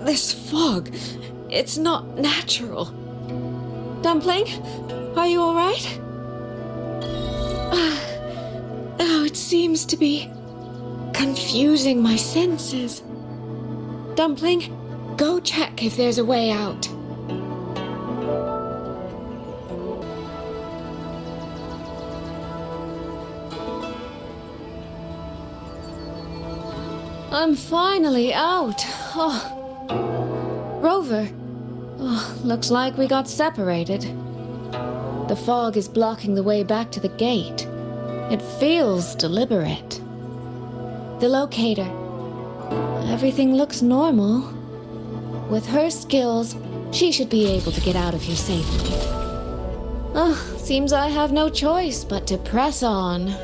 This fog, it's not natural. Dumpling, are you all right? Oh, it seems to be confusing my senses. Dumpling, go check if there's a way out. I'm finally out. Oh. Rover. Oh, looks like we got separated. The fog is blocking the way back to the gate. It feels deliberate. The locator. Everything looks normal. With her skills, she should be able to get out of here safely. Oh, seems I have no choice but to press on.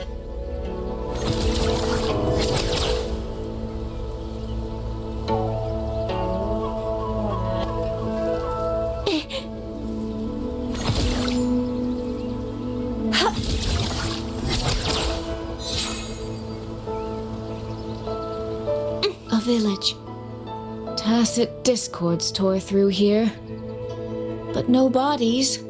Village. Tacit discords tore through here, but no bodies.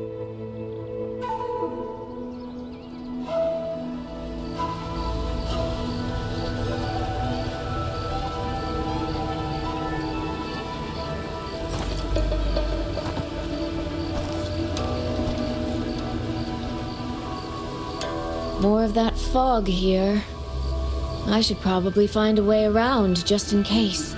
More of that fog here. I should probably find a way around just in case.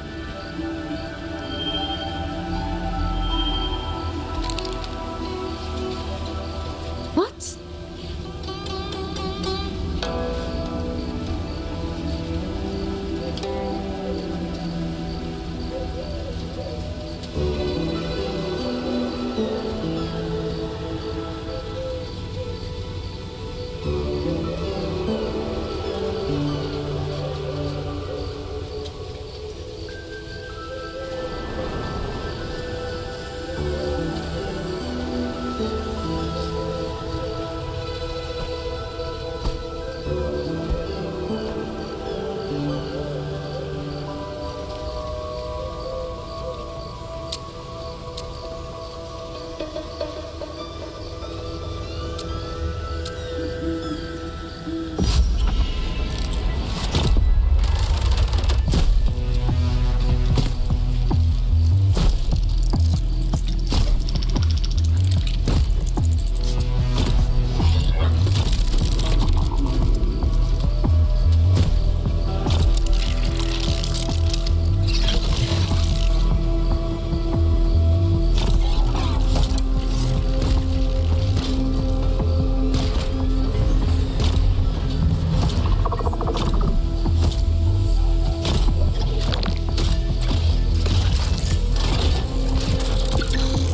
What?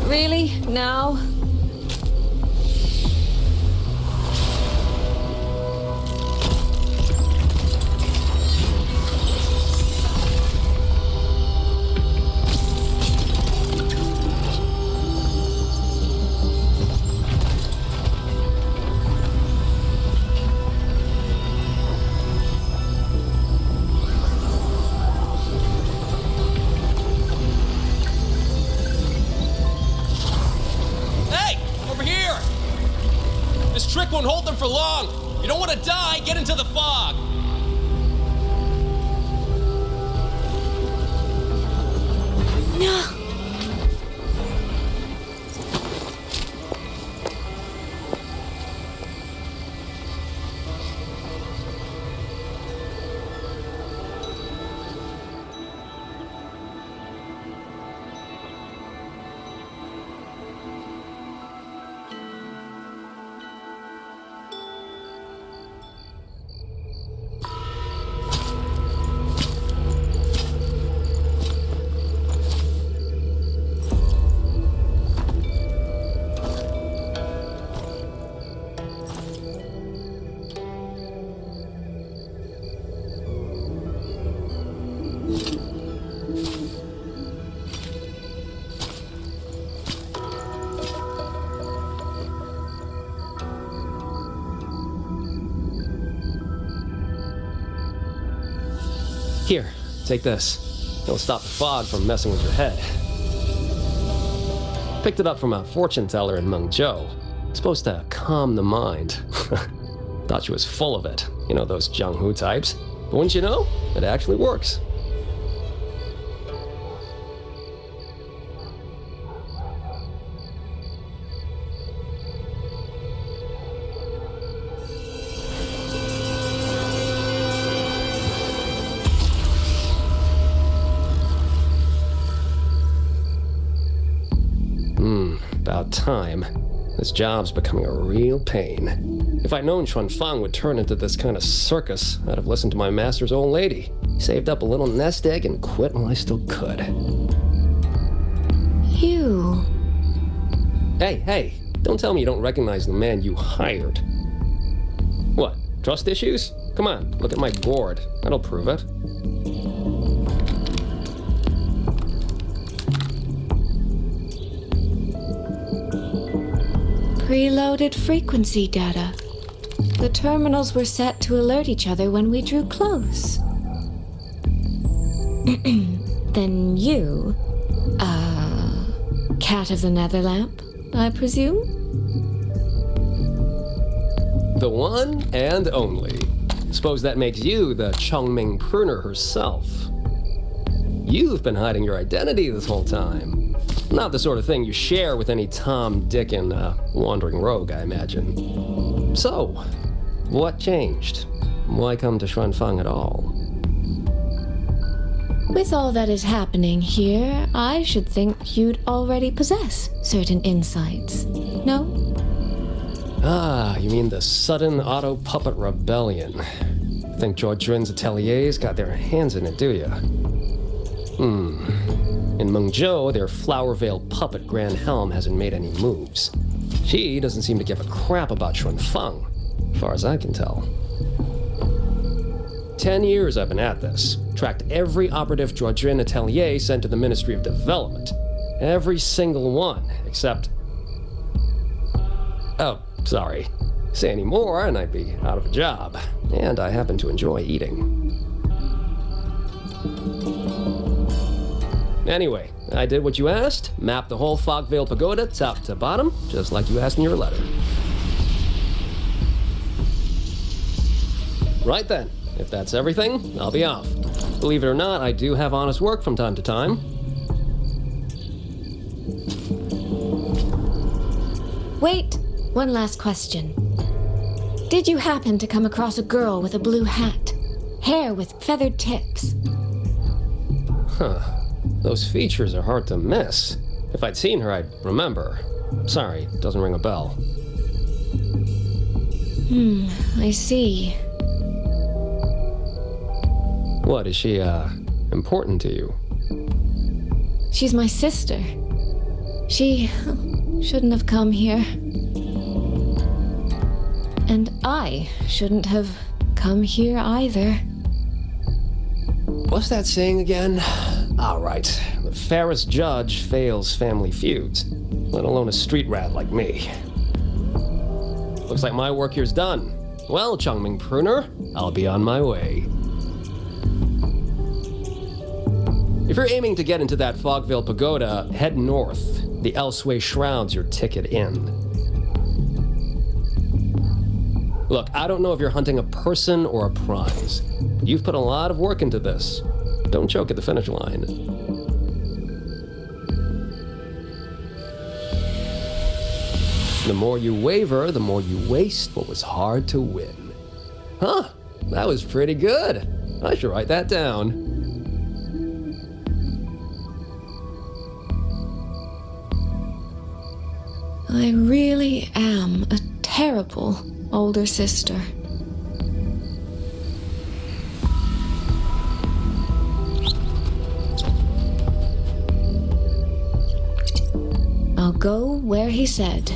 Really? Now? Won't hold them for long. You don't want to die, get into the fog. No. Here, take this. It'll stop the fog from messing with your head. Picked it up from a fortune teller in Mengzhou. It's supposed to calm the mind. Thought she was full of it. You know, those Jianghu types. But wouldn't you know, it actually works. About time. This job's becoming a real pain. If I'd known Xuanfang would turn into this kind of circus, I'd have listened to my master's old lady. Saved up a little nest egg and quit while I still could. You... Hey, don't tell me you don't recognize the man you hired. What, trust issues? Come on, look at my board. That'll prove it. Preloaded frequency data. The terminals were set to alert each other when we drew close. Then you, cat of the Netherlamp, I presume? The one and only. Suppose that makes you the Chongming pruner herself. You've been hiding your identity this whole time. Not the sort of thing you share with any Tom, Dick, and wandering rogue, I imagine. So, what changed? Why come to Xuanfang at all? With all that is happening here, I should think you'd already possess certain insights. No? Ah, you mean the sudden auto-puppet rebellion. Think Zhuojun's ateliers got their hands in it, do ya? In Mengzhou, their Flower Veil puppet Grand Helm hasn't made any moves. She doesn't seem to give a crap about Xuanfang, as far as I can tell. 10 years I've been at this. Tracked every operative Zhuojun atelier sent to the Ministry of Development. Every single one, except... Oh, sorry. Say any more and I'd be out of a job. And I happen to enjoy eating. Anyway, I did what you asked, mapped the whole Fogvale Pagoda top to bottom, just like you asked in your letter. Right then, if that's everything, I'll be off. Believe it or not, I do have honest work from time to time. Wait, one last question. Did you happen to come across a girl with a blue hat? Hair with feathered tips? Huh. Those features are hard to miss. If I'd seen her, I'd remember. Sorry, doesn't ring a bell. I see. What, is she, important to you? She's my sister. She shouldn't have come here. And I shouldn't have come here either. What's that saying again? All right, the fairest judge fails family feuds, let alone a street rat like me. Looks like my work here's done. Well, Chongming Pruner, I'll be on my way. If you're aiming to get into that Fogvale Pagoda, head north. The Elseway Shroud's your ticket in. Look, I don't know if you're hunting a person or a prize, but you've put a lot of work into this. Don't choke at the finish line. The more you waver, the more you waste what was hard to win. Huh, that was pretty good. I should write that down. I really am a terrible older sister. I'll go where he said.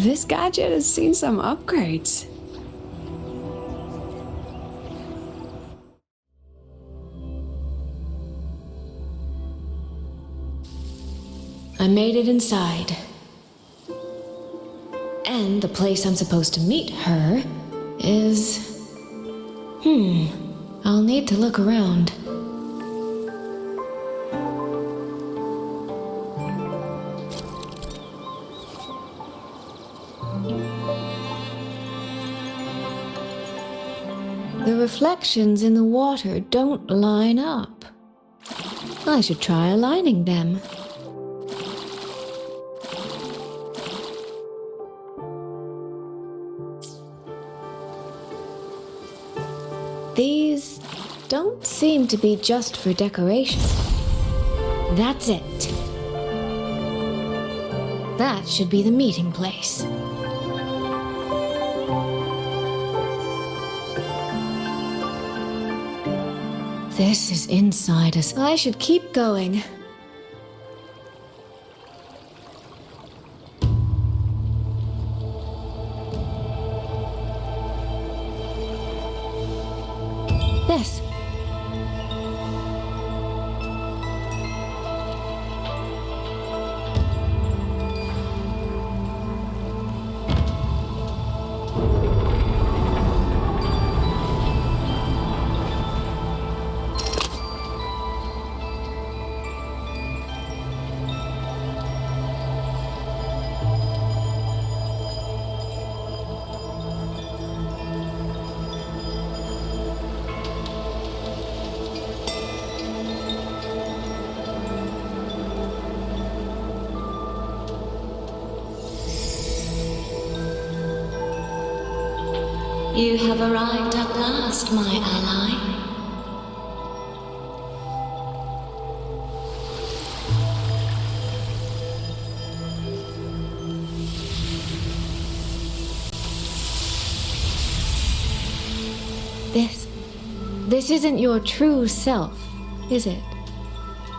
This gadget has seen some upgrades. I made it inside. And the place I'm supposed to meet her is... I'll need to look around. The reflections in the water don't line up. I should try aligning them. These don't seem to be just for decoration. That's it. That should be the meeting place. This is inside us. I should keep going. This. You have arrived at last, my ally. This isn't your true self, is it?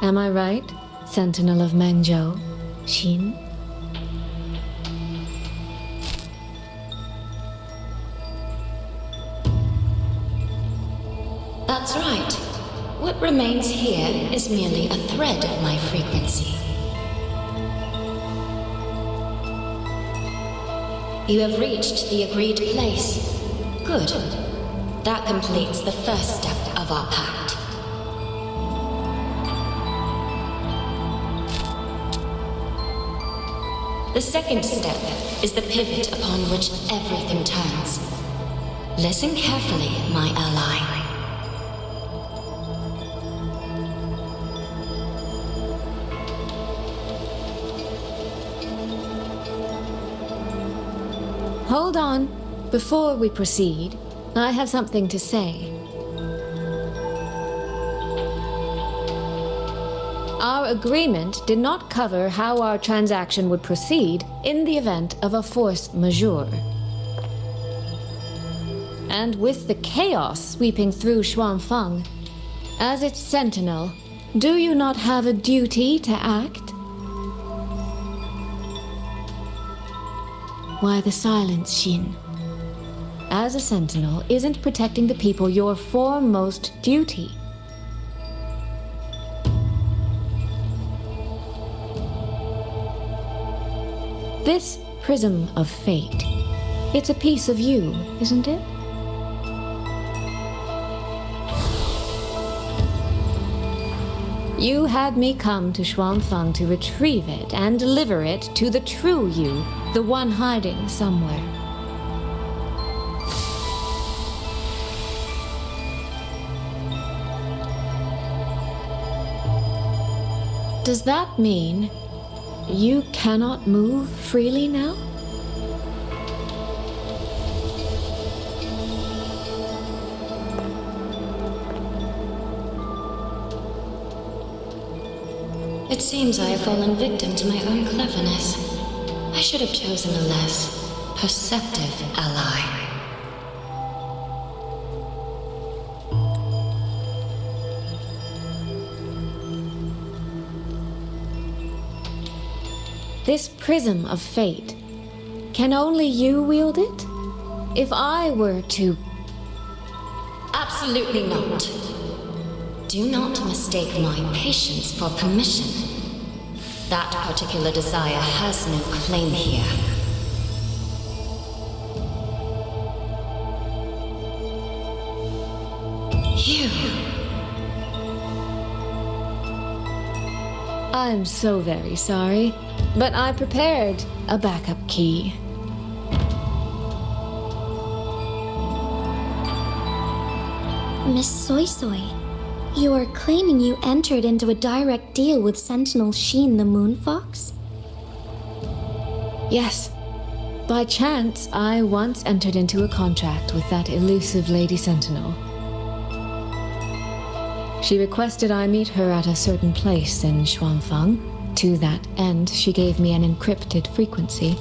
Am I right, Sentinel of Mengzhou, Xin? That's right. What remains here is merely a thread of my frequency. You have reached the agreed place. Good. That completes the first step of our pact. The second step is the pivot upon which everything turns. Listen carefully, my ally. Hold on. Before we proceed, I have something to say. Our agreement did not cover how our transaction would proceed in the event of a force majeure. And with the chaos sweeping through Xuanfeng, as its sentinel, do you not have a duty to act? Why the silence, Xin? As a sentinel, isn't protecting the people your foremost duty? This prism of fate, it's a piece of you, isn't it? You had me come to Xuanfeng to retrieve it and deliver it to the true you, the one hiding somewhere. Does that mean you cannot move freely now? It seems I have fallen victim to my own cleverness. I should have chosen a less perceptive ally. This prism of fate, Can only you wield it? If I were to... Absolutely not. Do not mistake my patience for permission. That particular desire has no claim here. You. I'm so very sorry, but I prepared a backup key. Miss Soy Soy, you are claiming you entered into a direct deal with Sentinel Sheen the Moonfox? Yes. By chance, I once entered into a contract with that elusive Lady Sentinel. She requested I meet her at a certain place in Xuanfang. To that end, she gave me an encrypted frequency.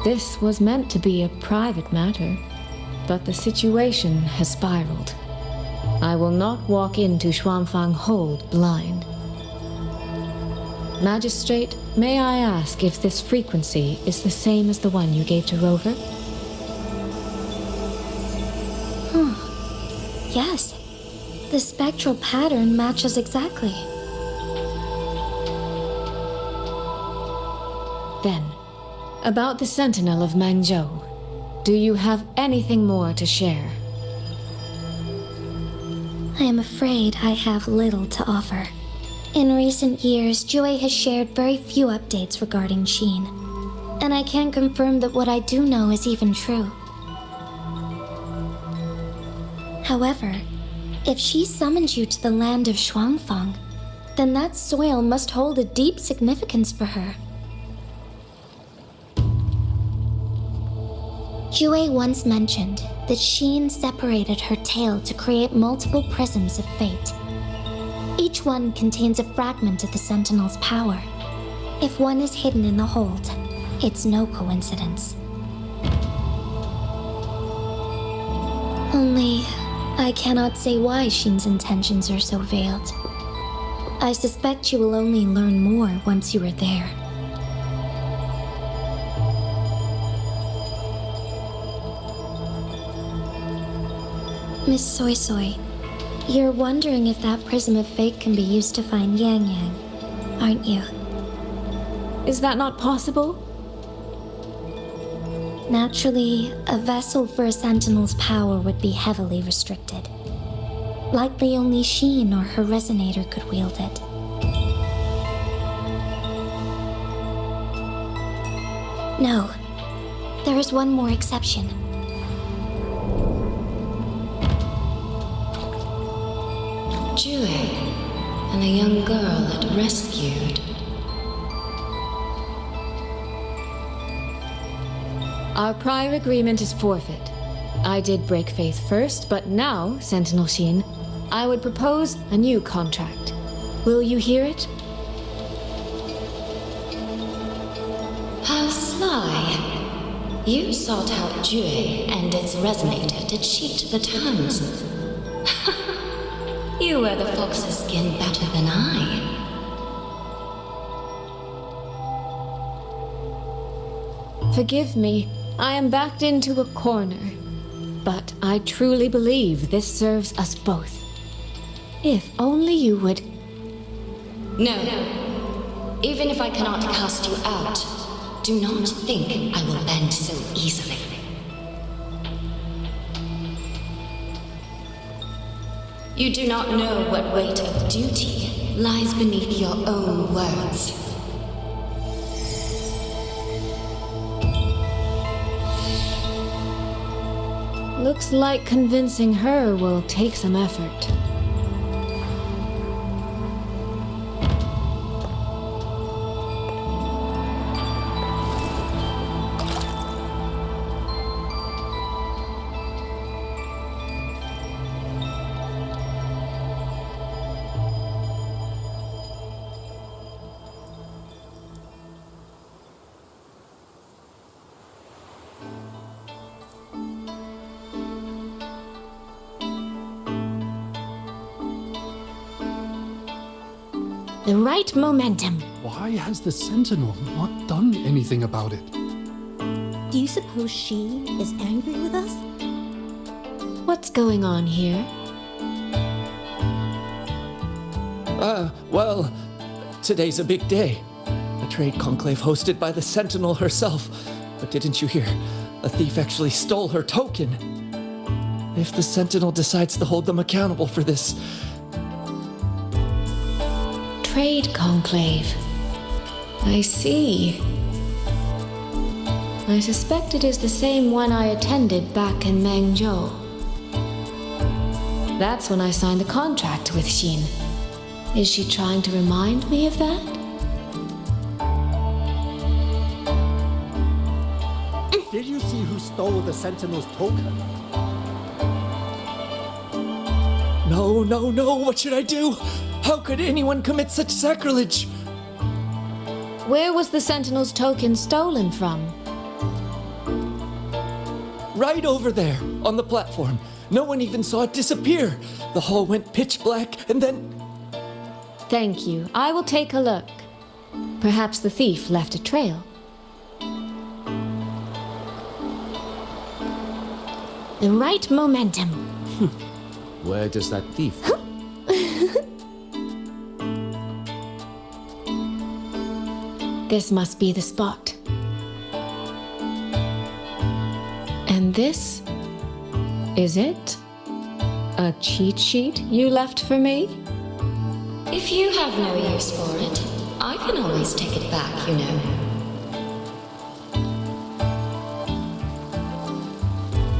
This was meant to be a private matter, but the situation has spiraled. I will not walk into Xuanfang Hold blind. Magistrate, may I ask if this frequency is the same as the one you gave to Rover? Yes. The spectral pattern matches exactly. Then, about the Sentinel of Mangzhou, do you have anything more to share? I am afraid I have little to offer. In recent years, Jue has shared very few updates regarding Sheen, and I can confirm that what I do know is even true. However, if she summoned you to the land of Xuanfang, then that soil must hold a deep significance for her. Jue once mentioned that Sheen separated her tail to create multiple prisms of fate. Each one contains a fragment of the Sentinel's power. If one is hidden in the hold, it's no coincidence. Only, I cannot say why Sheen's intentions are so veiled. I suspect you will only learn more once you are there. Miss Soy Soy, you're wondering if that prism of fate can be used to find Yang Yang, aren't you? Is that not possible? Naturally, a vessel for a Sentinel's power would be heavily restricted. Likely only Sheen or her resonator could wield it. No, there is one more exception. Jue and a young girl it rescued. Our prior agreement is forfeit. I did break faith first, but now, Sentinel Sheen, I would propose a new contract. Will you hear it? How sly. You sought out Jue and its resonator to cheat the terms. You wear the fox's skin better than I. Forgive me, I am backed into a corner. But I truly believe this serves us both. If only you would... No. Even if I cannot cast you out, do not think I will bend so easily. You do not know what weight of duty lies beneath your own words. Looks like convincing her will take some effort. The right momentum. Why has the Sentinel not done anything about it? Do you suppose she is angry with us? What's going on here? Well, today's a big day. A trade conclave hosted by the Sentinel herself. But didn't you hear? A thief actually stole her token. If the Sentinel decides to hold them accountable for this... Trade conclave. I see. I suspect it is the same one I attended back in Mengzhou. That's when I signed the contract with Xin. Is she trying to remind me of that? Did you see who stole the Sentinel's token? No, what should I do? How could anyone commit such sacrilege? Where was the Sentinel's token stolen from? Right over there, on the platform. No one even saw it disappear. The hall went pitch black, and then... Thank you. I will take a look. Perhaps the thief left a trail. The right momentum. Where does that thief? This must be the spot. And this is it? A cheat sheet you left for me? If you have no use for it, I can always take it back, you know.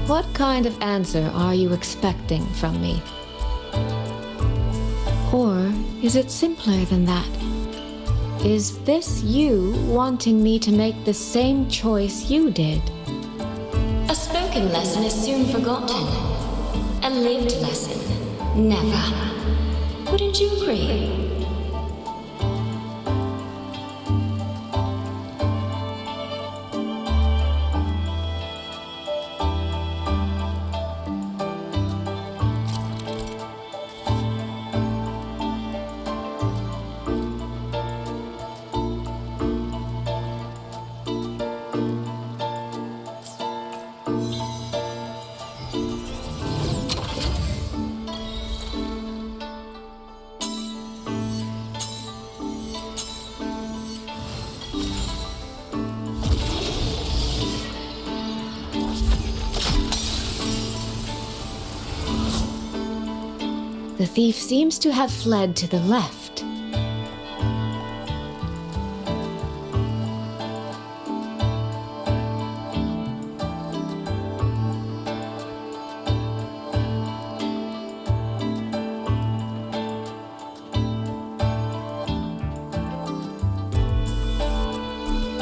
What kind of answer are you expecting from me? Or is it simpler than that? Is this you wanting me to make the same choice you did? A spoken lesson is soon forgotten. A lived lesson, never. Wouldn't you agree? The thief seems to have fled to the left.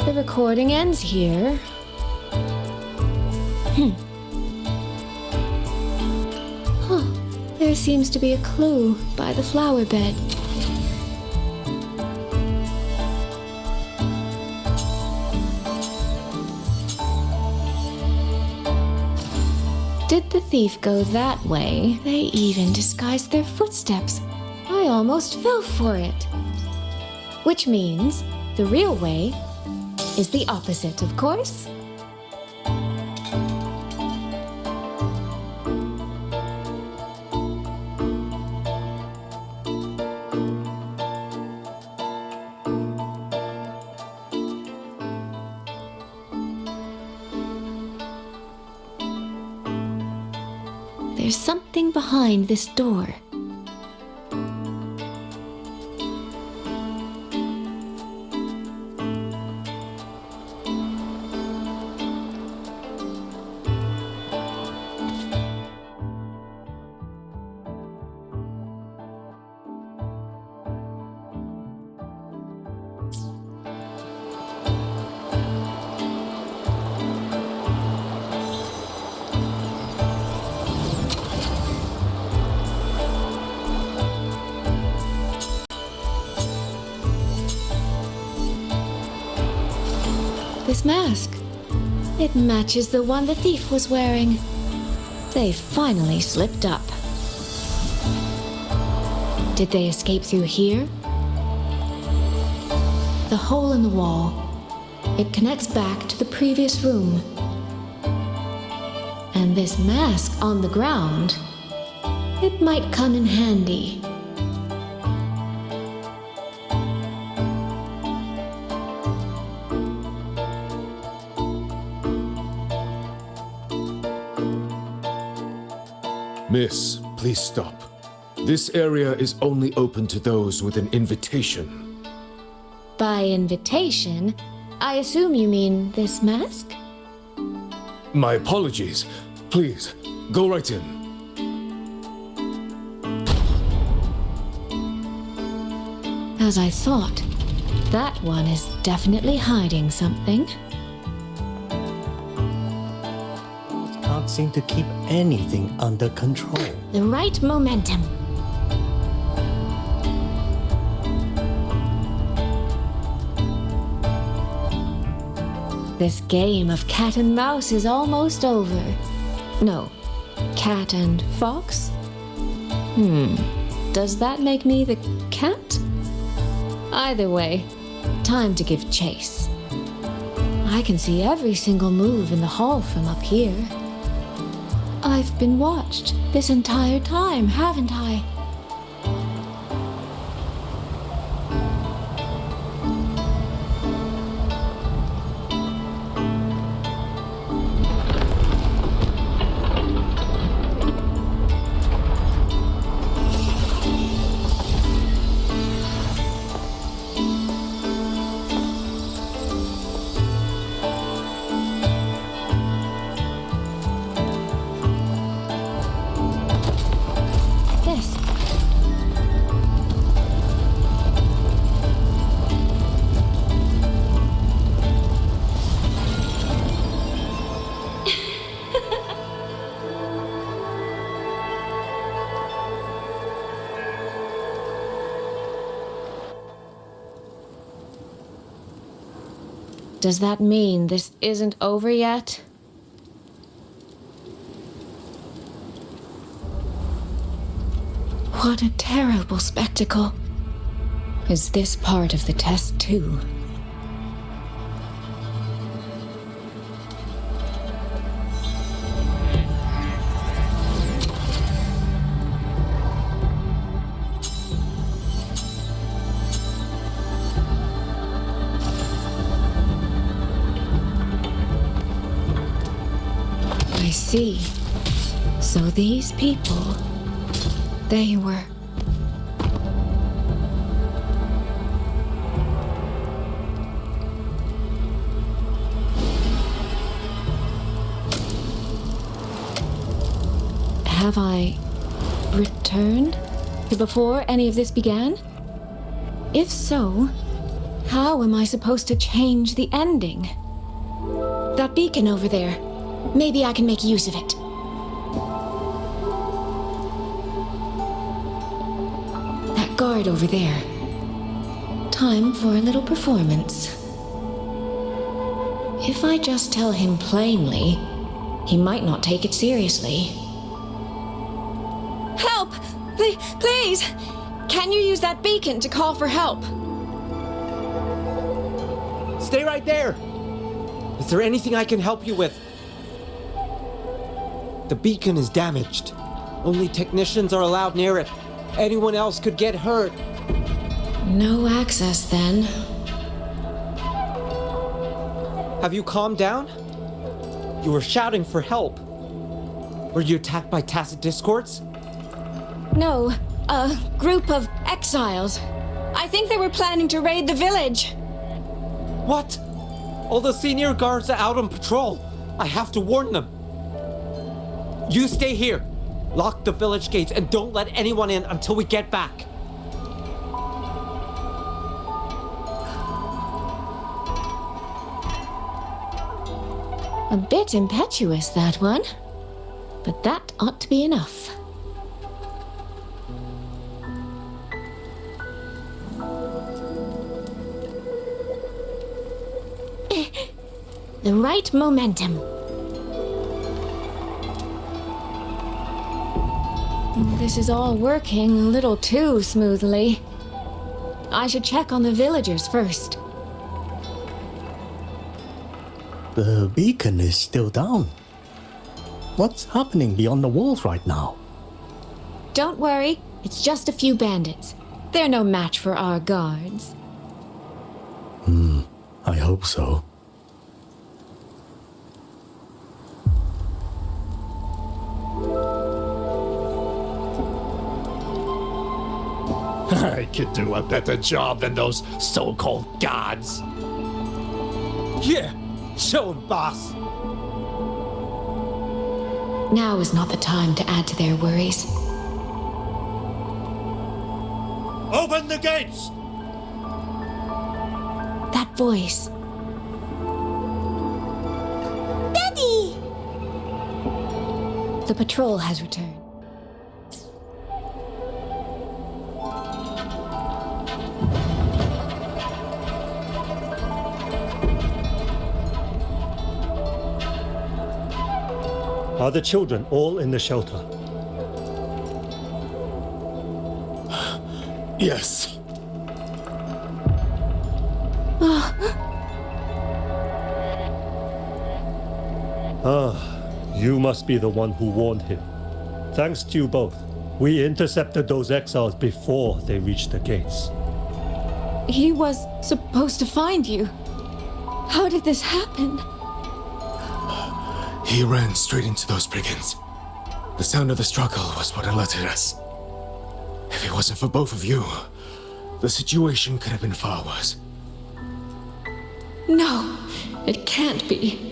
The recording ends here. There seems to be a clue by the flower bed. Did the thief go that way? They even disguised their footsteps. I almost fell for it. Which means the real way is the opposite, of course. There's something behind this door. This mask. It matches the one the thief was wearing. They finally slipped up. Did they escape through here? The hole in the wall. It connects back to the previous room. And this mask on the ground, it might come in handy. Miss, please stop. This area is only open to those with an invitation. By invitation, I assume you mean this mask? My apologies. Please, go right in. As I thought, that one is definitely hiding something. Can't seem to keep anything under control. The right momentum. This game of cat and mouse is almost over. No, cat and fox? Does that make me the cat? Either way, time to give chase. I can see every single move in the hall from up here. I've been watched this entire time, haven't I? Does that mean this isn't over yet? What a terrible spectacle. Is this part of the test too? I see. So these people, they were... Have I returned to before any of this began? If so, how am I supposed to change the ending? That beacon over there. Maybe I can make use of it. That guard over there. Time for a little performance. If I just tell him plainly, he might not take it seriously. Help! Please! Can you use that beacon to call for help? Stay right there! Is there anything I can help you with? The beacon is damaged. Only technicians are allowed near it. Anyone else could get hurt. No access, then. Have you calmed down? You were shouting for help. Were you attacked by tacit discords? No, a group of exiles. I think they were planning to raid the village. What? All the senior guards are out on patrol. I have to warn them. You stay here. Lock the village gates and don't let anyone in until we get back. A bit impetuous, that one. But that ought to be enough. The right momentum. This is all working a little too smoothly. I should check on the villagers first. The beacon is still down. What's happening beyond the walls right now? Don't worry, it's just a few bandits. They're no match for our guards. I hope so. I could do a better job than those so-called gods. Yeah, show 'em, boss. Now is not the time to add to their worries. Open the gates! That voice. Daddy! The patrol has returned. Are the children all in the shelter? Yes. You must be the one who warned him. Thanks to you both. We intercepted those exiles before they reached the gates. He was supposed to find you. How did this happen? He ran straight into those brigands. The sound of the struggle was what alerted us. If it wasn't for both of you, the situation could have been far worse. No, it can't be.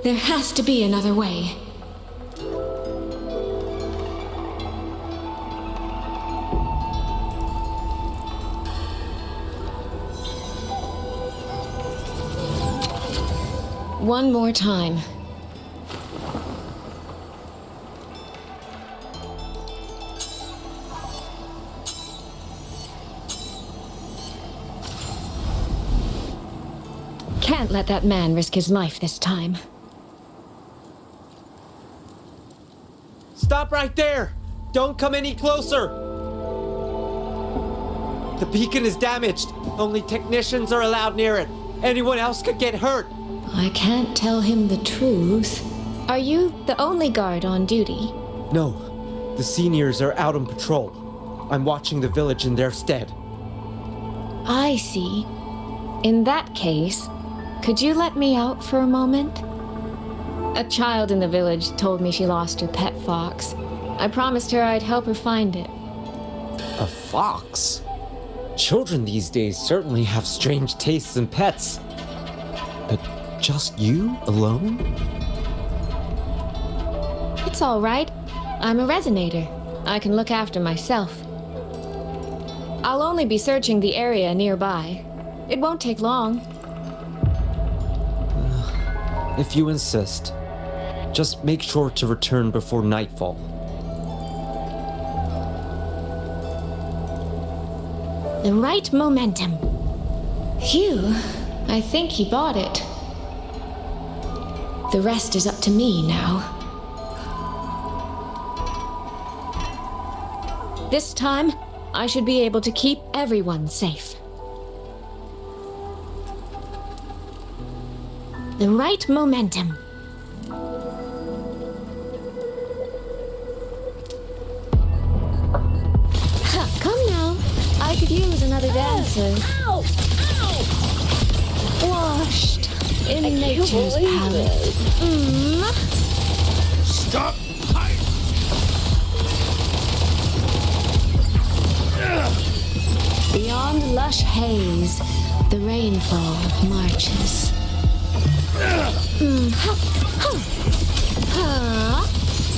There has to be another way. One more time. Can't let that man risk his life this time. Stop right there! Don't come any closer! The beacon is damaged. Only technicians are allowed near it. Anyone else could get hurt. I can't tell him the truth. Are you the only guard on duty? No, the seniors are out on patrol. I'm watching the village in their stead. I see. In that case, could you let me out for a moment? A child in the village told me she lost her pet fox. I promised her I'd help her find it. A fox? Children these days certainly have strange tastes in pets. But just you alone? It's all right. I'm a resonator. I can look after myself. I'll only be searching the area nearby. It won't take long. If you insist. Just make sure to return before nightfall. The right momentum. Phew, I think he bought it. The rest is up to me now. This time, I should be able to keep everyone safe. The right momentum. Come now. I could use another dancer. Ow! Ow! Washed in nature's palette. Stop! Beyond lush haze, the rainfall marches.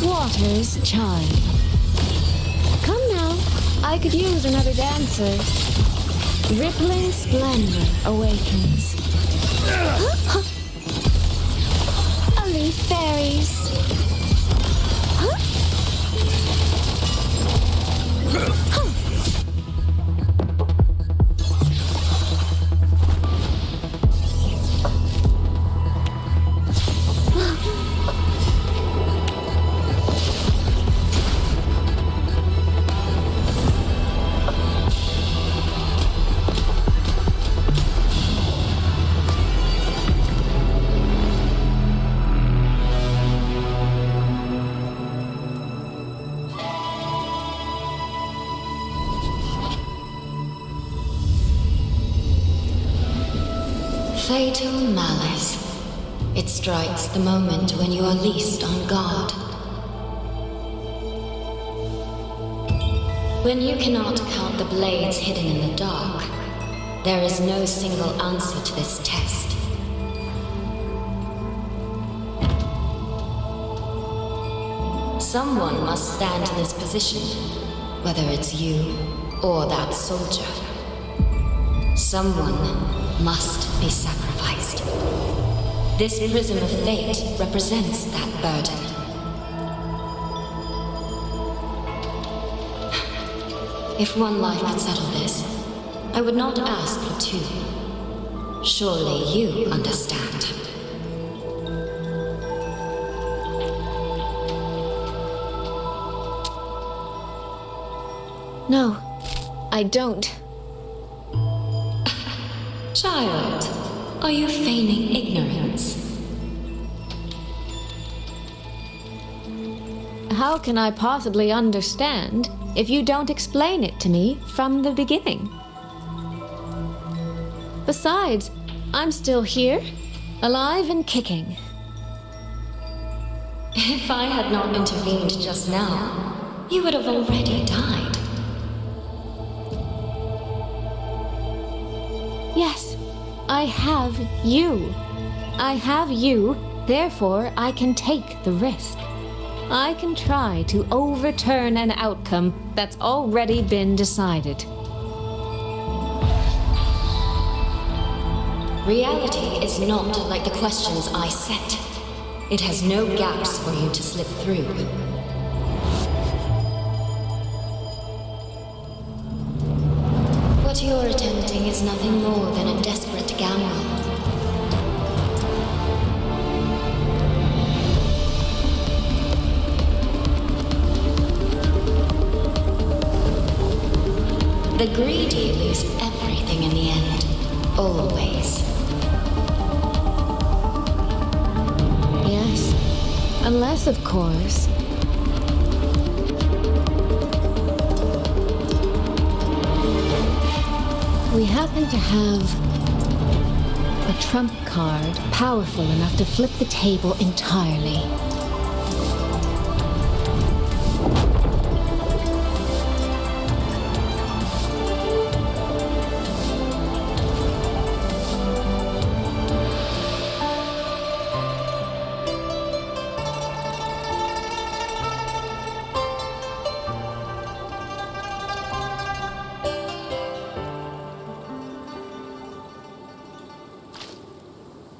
Waters chime. Come now, I could use another dancer. Rippling splendor awakens. Leaf fairies. fatal malice. It strikes the moment when you are least on guard. When you cannot count the blades hidden in the dark, there is no single answer to this test. Someone must stand in this position, whether it's you or that soldier. Someone must be sacrificed. This prism of fate represents that burden. If one life could settle this, I would not ask for two. Surely you understand. No, I don't. Child, are you feigning ignorance? How can I possibly understand if you don't explain it to me from the beginning? Besides, I'm still here, alive and kicking. If I had not intervened just now, you would have already died. Yes, I have you. I have you, therefore I can take the risk. I can try to overturn an outcome that's already been decided. Reality is not like the questions I set. It has no gaps for you to slip through. What you're attempting is nothing more than a desperate gamble. The greedy lose everything in the end, always. Yes, unless, of course, we happen to have a trump card powerful enough to flip the table entirely.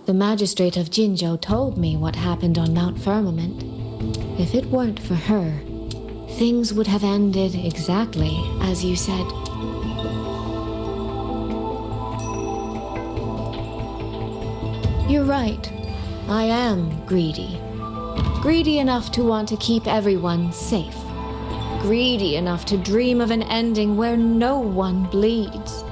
The magistrate of Jinzhou told me what happened on Mount Firmament. If it weren't for her, things would have ended exactly as you said. You're right. I am greedy. Greedy enough to want to keep everyone safe. Greedy enough to dream of an ending where no one bleeds.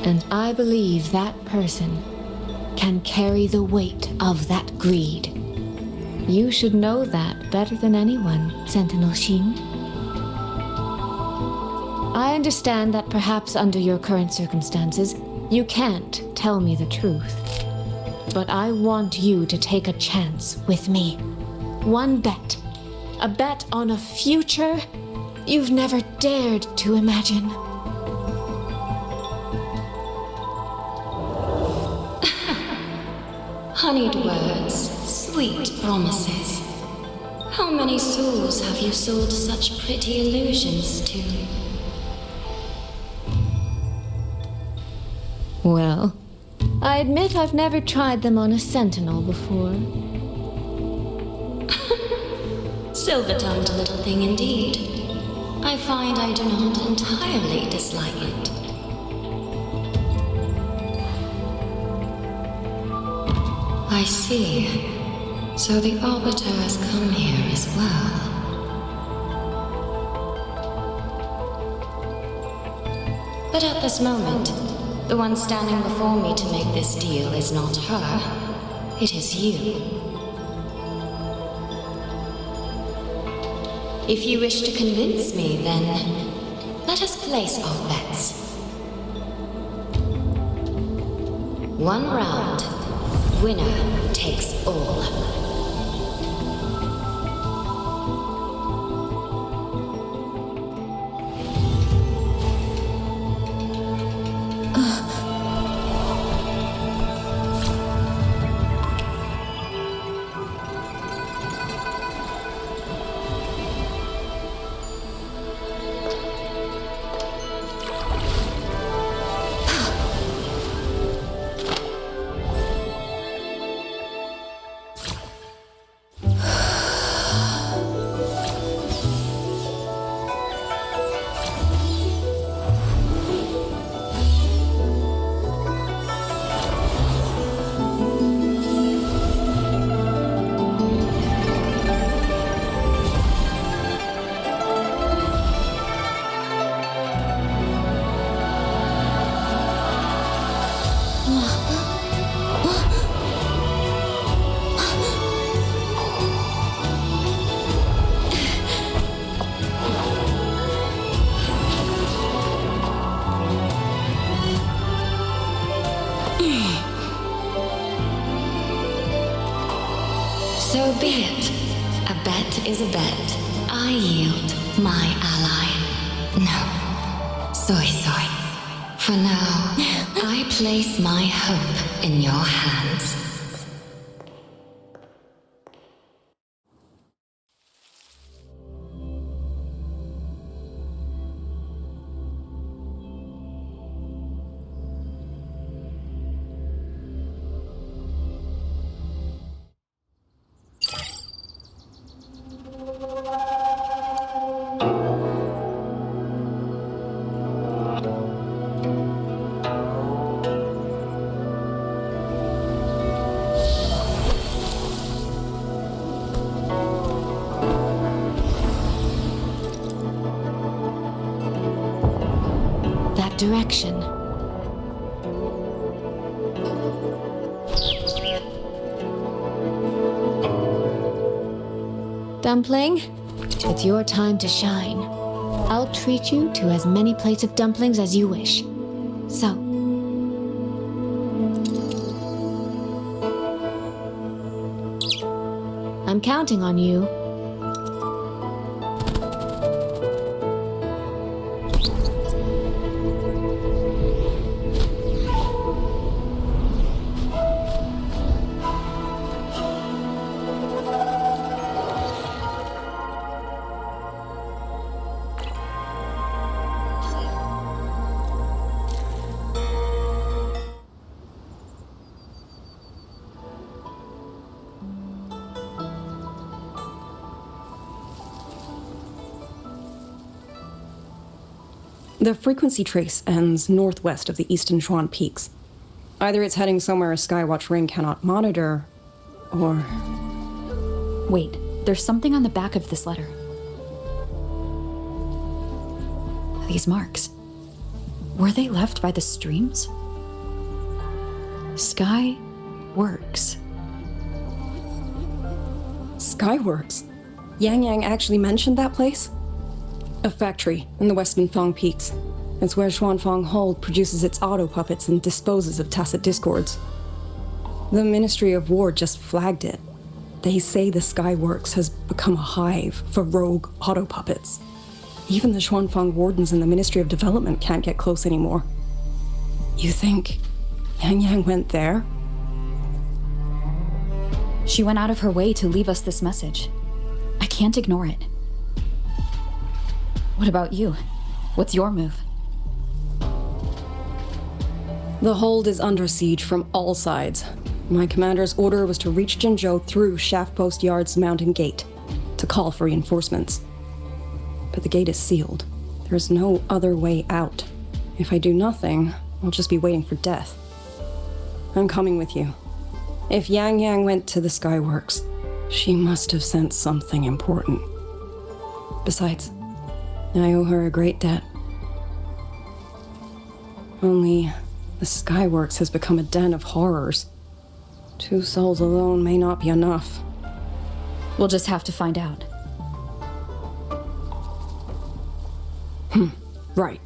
And I believe that person can carry the weight of that greed. You should know that better than anyone, Sentinel Xin. I understand that perhaps under your current circumstances, you can't tell me the truth. But I want you to take a chance with me. One bet. A bet on a future you've never dared to imagine. Honeyed words, sweet promises. How many souls have you sold such pretty illusions to? Well, I admit I've never tried them on a sentinel before. Silver-tongued little thing indeed. I find I do not entirely dislike it. I see. So the Arbiter has come here as well. But at this moment, The one standing before me to make this deal is not her. It is you. If you wish to convince me, then let us place our bets. One round, winner takes all. So be it. A bet is a bet. I yield, my ally. No. Sorry. For now, I place my hope in your hands. Direction. Dumpling, it's your time to shine. I'll treat you to as many plates of dumplings as you wish. So, I'm counting on you. The frequency trace ends northwest of the eastern Xuan Peaks. Either it's heading somewhere a Skywatch ring cannot monitor, or... Wait, there's something on the back of this letter. These marks. Were they left by the streams? Skyworks. Skyworks? Yang actually mentioned that place? A factory in the western Fang Peaks. It's where Xuanfang Hold produces its auto puppets and disposes of tacit discords. The Ministry of War just flagged it. They say the Skyworks has become a hive for rogue auto puppets. Even the Xuanfang wardens in the Ministry of Development can't get close anymore. You think Yang went there? She went out of her way to leave us this message. I can't ignore it. What about you? What's your move? The hold is under siege from all sides. My commander's order was to reach Jinzhou through Shaft Post Yard's mountain gate, to call for reinforcements. But the gate is sealed. There's no other way out. If I do nothing, I'll just be waiting for death. I'm coming with you. If Yang went to the Skyworks, she must have sent something important. Besides, I owe her a great debt. Only The Skyworks has become a den of horrors. 2 souls alone may not be enough. We'll just have to find out. Right.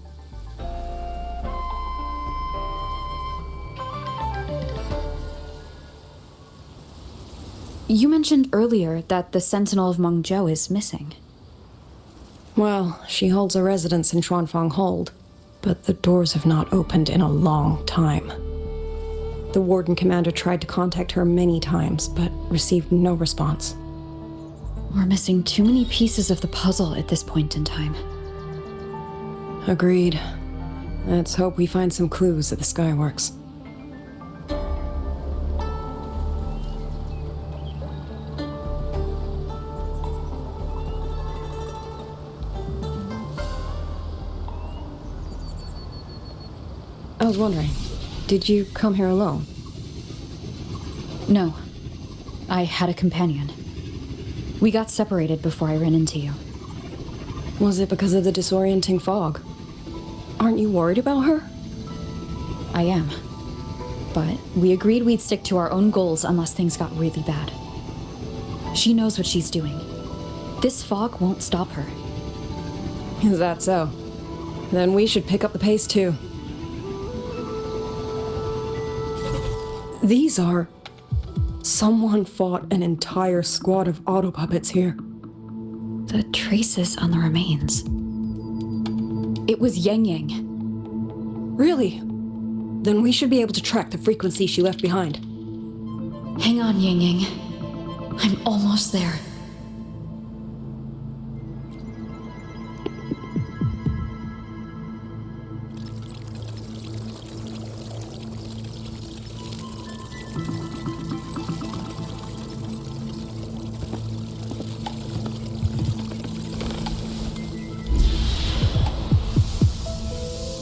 You mentioned earlier that the Sentinel of Mengzhou is missing. Well, she holds a residence in Xuanling Hold, but the doors have not opened in a long time. The Warden Commander tried to contact her many times, but received no response. We're missing too many pieces of the puzzle at this point in time. Agreed. Let's hope we find some clues at the Skyworks. I was wondering, did you come here alone? No. I had a companion. We got separated before I ran into you. Was it because of the disorienting fog? Aren't you worried about her? I am. But we agreed we'd stick to our own goals unless things got really bad. She knows what she's doing. This fog won't stop her. Is that so? Then we should pick up the pace too. These are... Someone fought an entire squad of auto puppets here. The traces on the remains. It was Yang Yang. Really? Then we should be able to track the frequency she left behind. Hang on, Yang Yang. I'm almost there.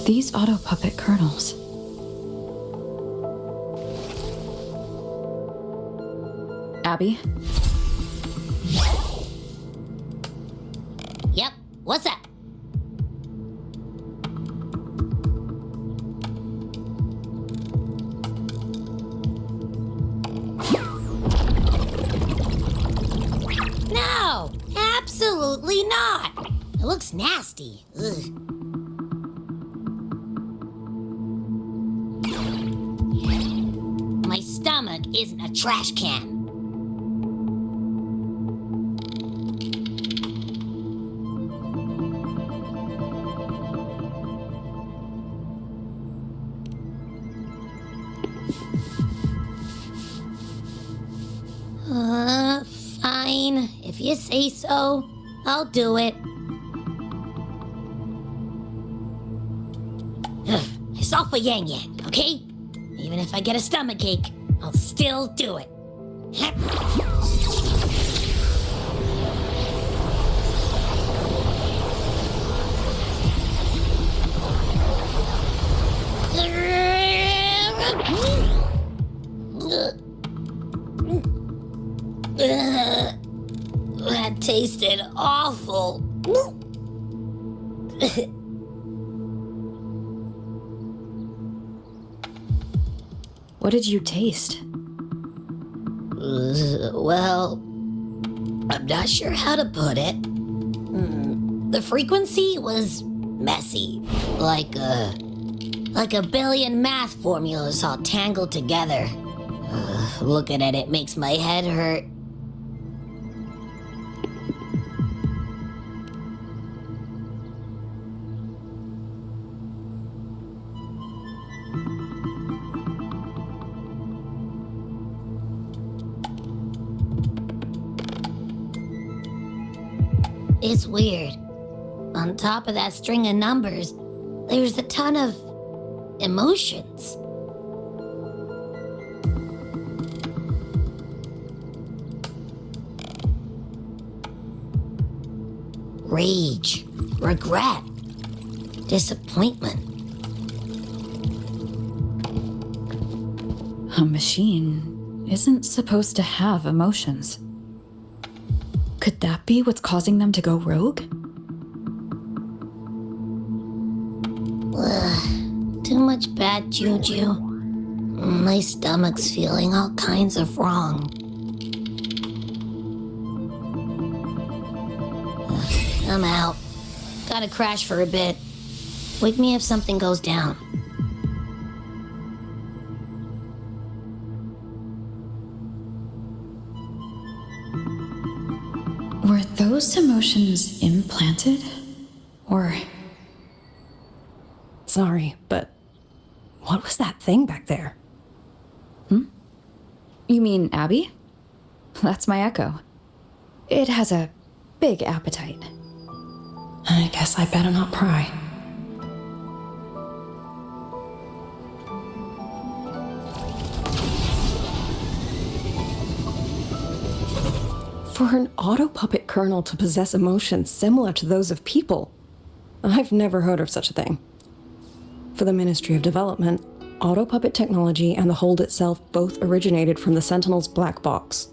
These auto puppet kernels. Abby? Yep, what's up? No, absolutely not. It looks nasty. Ugh. My stomach isn't a trash can. Fine. If you say so, I'll do it. It's all for Yang Yang, okay? Even if I get a stomachache, I'll still do it. That tasted awful. What did you taste? Well, I'm not sure how to put it. The frequency was messy, like a billion math formulas all tangled together. Looking at it makes my head hurt. It's weird. On top of that string of numbers, there's a ton of emotions. Rage, regret, disappointment. A machine isn't supposed to have emotions. Could that be what's causing them to go rogue? Too much much bad juju. My stomach's feeling all kinds of wrong. I'm out. Gotta crash for a bit. Wake me if something goes down. Were those emotions implanted? Or... Sorry, but what was that thing back there? You mean Abby? That's my echo. It has a big appetite. I guess I better not pry. For an auto-puppet kernel to possess emotions similar to those of people, I've never heard of such a thing. For the Ministry of Development, auto-puppet technology and the hold itself both originated from the Sentinel's black box.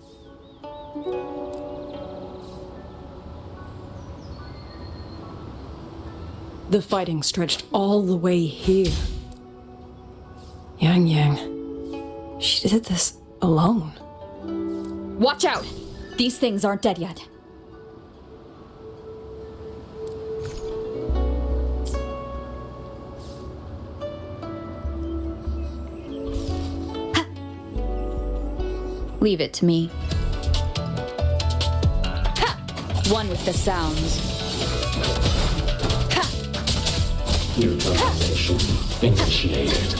The fighting stretched all the way here. Yang Yang, she did this alone. Watch out! These things aren't dead yet. Leave it to me. Ha! One with the sounds. Ha! Neutralization initiated.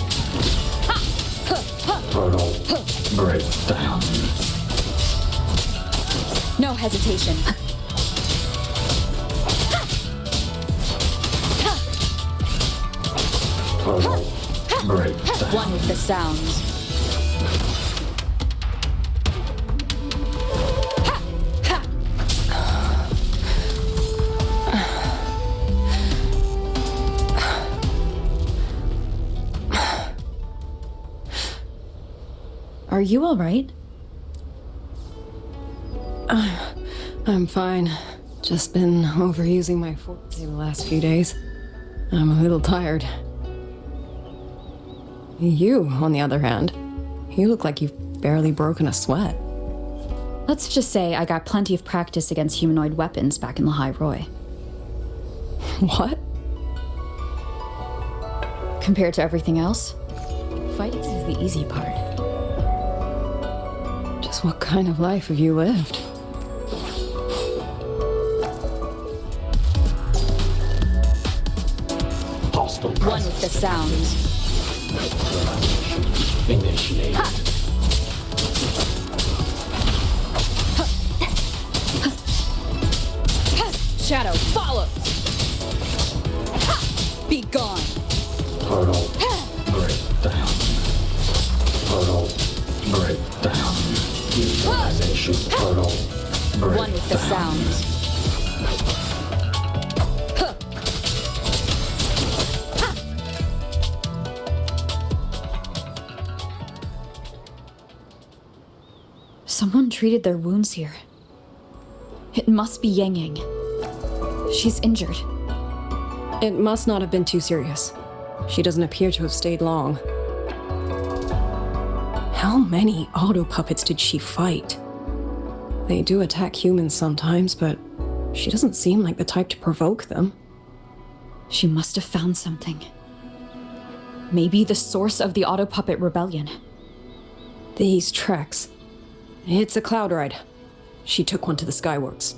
Portal breakdown. No hesitation. Portal breakdown. One with the sounds. Are you all right? I'm fine. Just been overusing my force the last few days. I'm a little tired. You, on the other hand, you look like you've barely broken a sweat. Let's just say I got plenty of practice against humanoid weapons back in the High Roy. What? Compared to everything else, fighting is the easy part. Just what kind of life have you lived? One with the sounds. Initiated. Shadow follows. Be gone. Portal breakdown. Portal breakdown. Neutralization. Portal breakdown. One with the sounds. Someone treated their wounds here. It must be Yang Yang. She's injured. It must not have been too serious. She doesn't appear to have stayed long. How many auto-puppets did she fight? They do attack humans sometimes, but she doesn't seem like the type to provoke them. She must have found something. Maybe the source of the auto-puppet rebellion. These treks. It's a cloud ride. She took one to the Skyworks.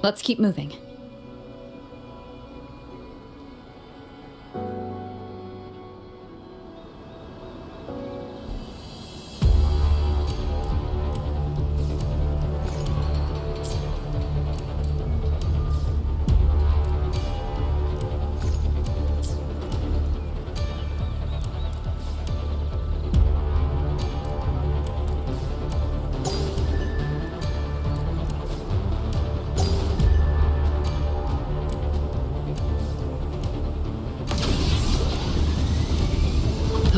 Let's keep moving.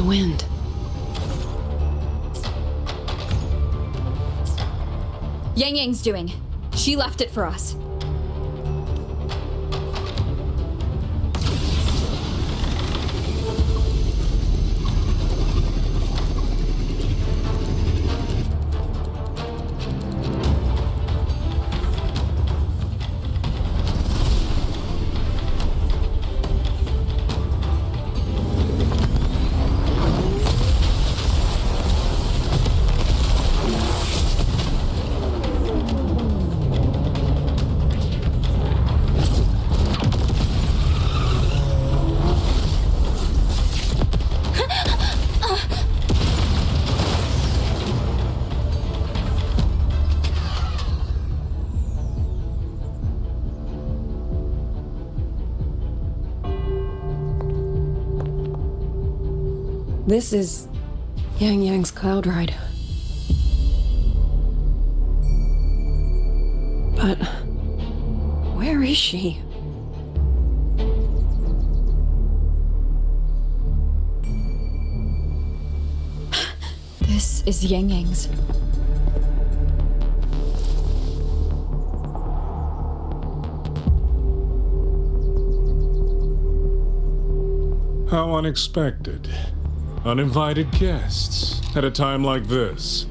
Wind. Yang Yang's doing. She left it for us. This is Yang Yang's cloud ride. But where is she? This is Yang Yang's. How unexpected. Uninvited guests at a time like this.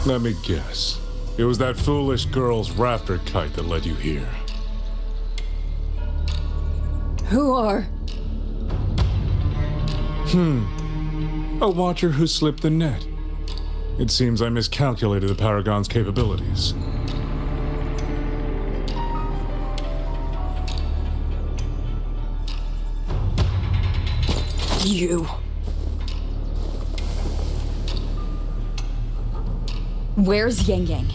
Let me guess. It was that foolish girl's rafter kite that led you here. Who are? A watcher who slipped the net. It seems I miscalculated the Paragon's capabilities. You. Where's Yang Yang?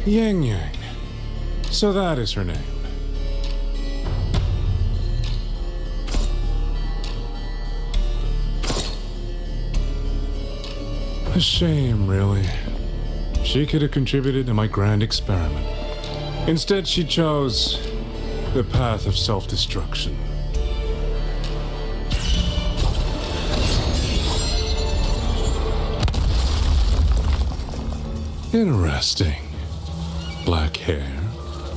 Yang Yang. So that is her name. A shame, really. She could have contributed to my grand experiment. Instead, she chose the path of self-destruction. Interesting. Black hair,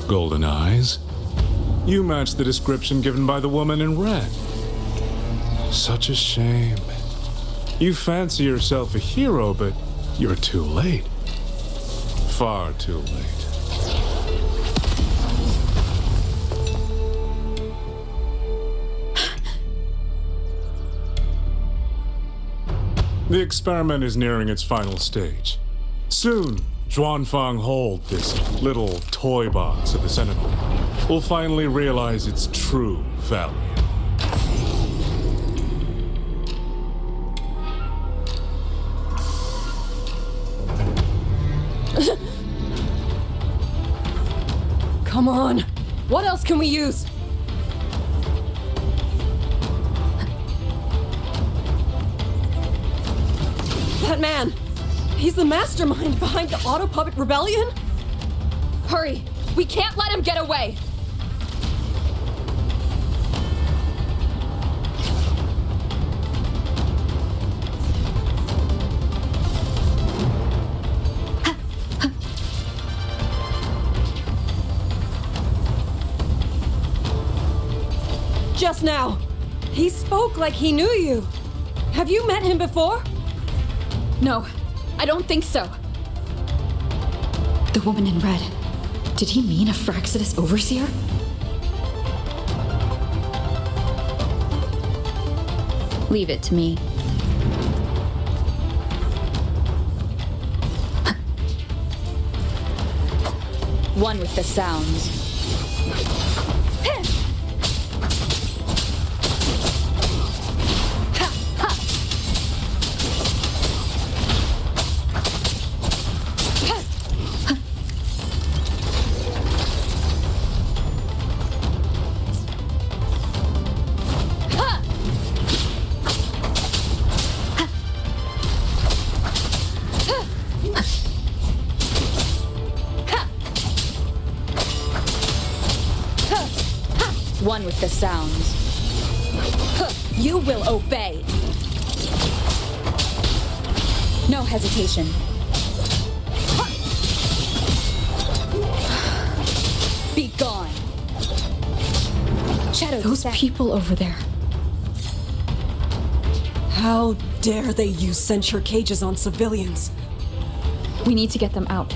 golden eyes. You match the description given by the woman in red. Such a shame. You fancy yourself a hero, but you're too late. Far too late. The experiment is nearing its final stage. Soon, Xuanling Hold, this little toy box of the Sentinel, will finally realize its true value. Come on! What else can we use? That man! He's the mastermind behind the Auto Puppet Rebellion? Hurry! We can't let him get away! Just now, he spoke like he knew you. Have you met him before? No, I don't think so. The woman in red. Did he mean a Fraxidus overseer? Leave it to me. One with the sounds. One with the sounds. You will obey. No hesitation. Be gone. Shadow, those people over there. How dare they use censure cages on civilians? We need to get them out.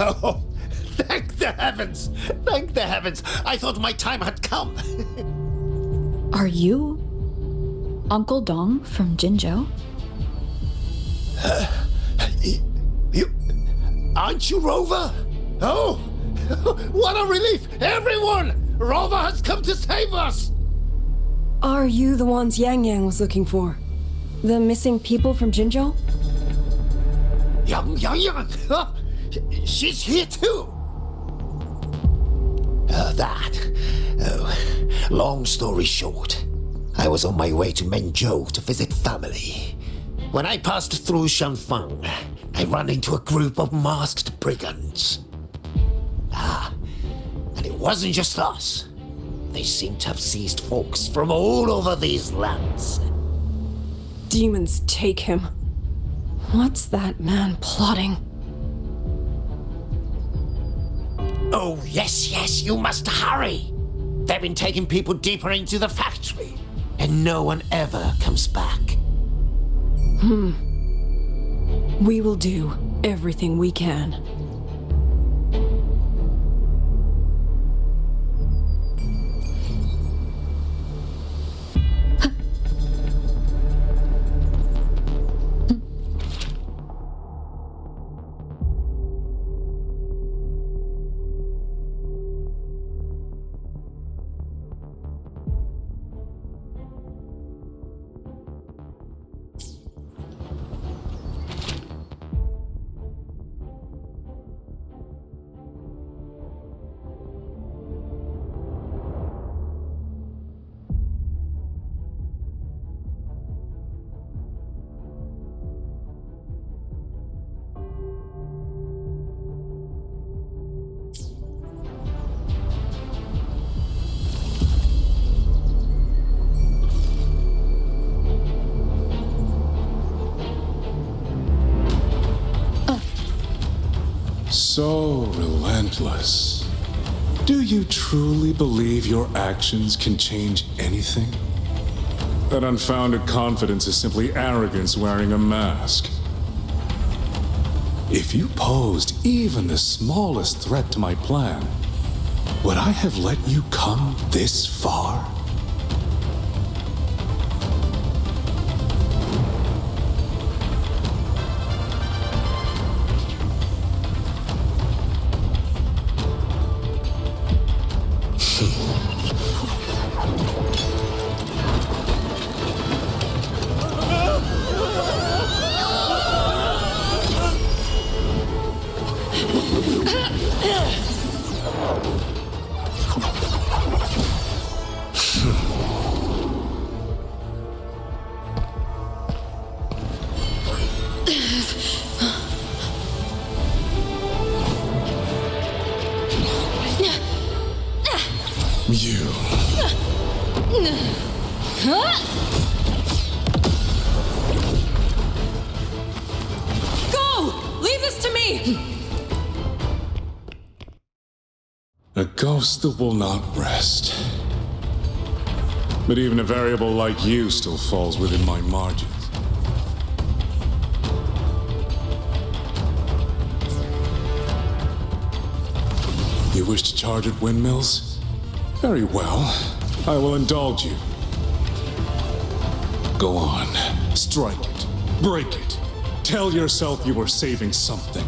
Oh, thank the heavens! Thank the heavens! I thought my time had come. Are you Uncle Dong from Jinzhou? You aren't you Rover? Oh, what a relief! Everyone! Rover has come to save us! Are you the ones Yang Yang was looking for? The missing people from Jinzhou? Yang! she's here too! Long story short, I was on my way to Menzhou to visit family. When I passed through Shanfeng, I ran into a group of masked brigands. And it wasn't just us. They seem to have seized folks from all over these lands. Demons take him. What's that man plotting? Oh, yes, you must hurry. They've been taking people deeper into the factory, and no one ever comes back. We will do everything we can. So relentless. Do you truly believe your actions can change anything? That unfounded confidence is simply arrogance wearing a mask. If you posed even the smallest threat to my plan, would I have let you come this far? A ghost that will not rest. But even a variable like you still falls within my margins. You wish to charge at windmills? Very well. I will indulge you. Go on. Strike it. Break it. Tell yourself you were saving something.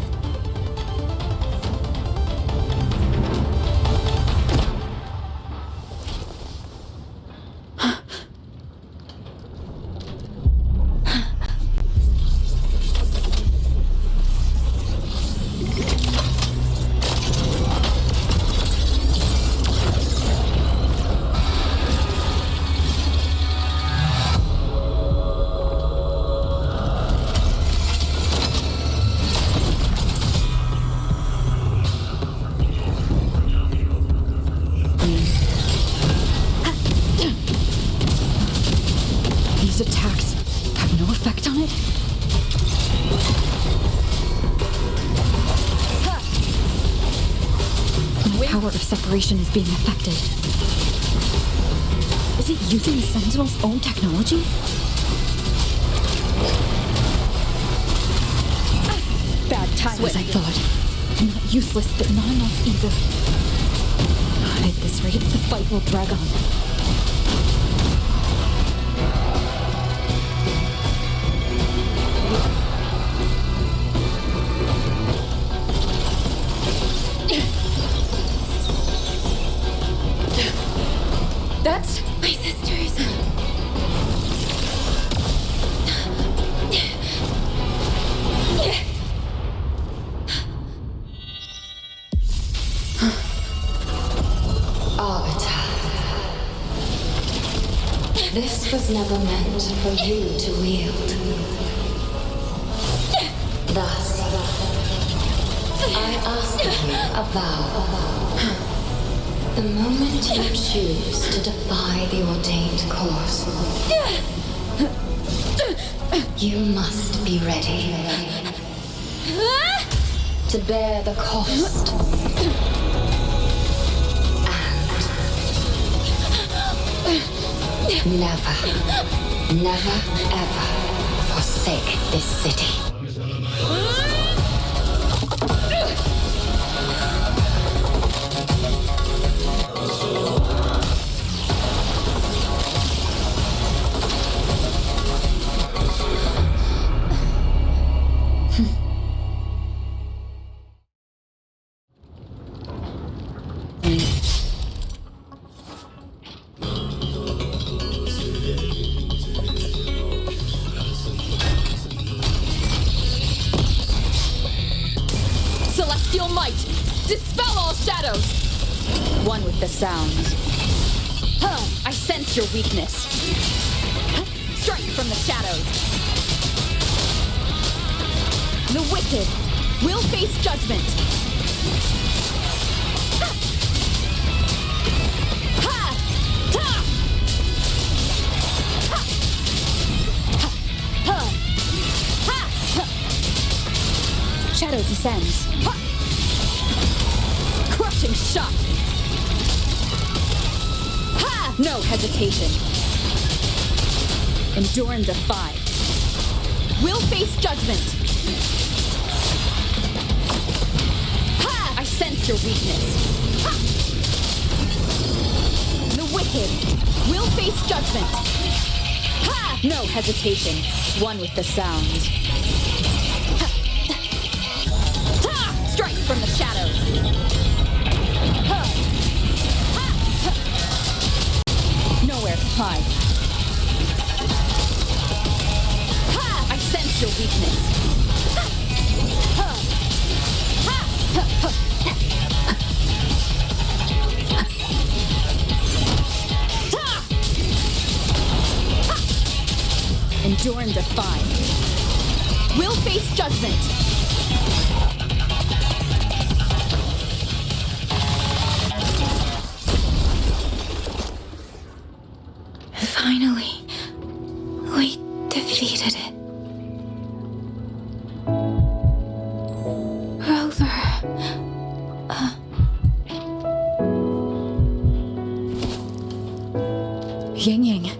Is being affected. Is it using the Sentinel's own technology? Bad time, as I thought. I'm not useless, but not enough either. At this rate, the fight will drag on. That's my sisters. This was never meant for you to wield. Thus, I ask of you a vow. The moment you choose to defy the ordained course, you must be ready to bear the cost. And never, ever forsake this city. Celestial might! Dispel all shadows! One with the sounds. I sense your weakness. Strike from the shadows. The wicked will face judgment. Shadow descends. Crushing shot. No hesitation. Endure and defy. Will face judgment. I sense your weakness. The wicked will face judgment. No hesitation. One with the sounds. Strike from the shadows. Nowhere to hide. I sense your weakness. Endure and defy. Will face judgment. Finally, we defeated it. Rover. Yang.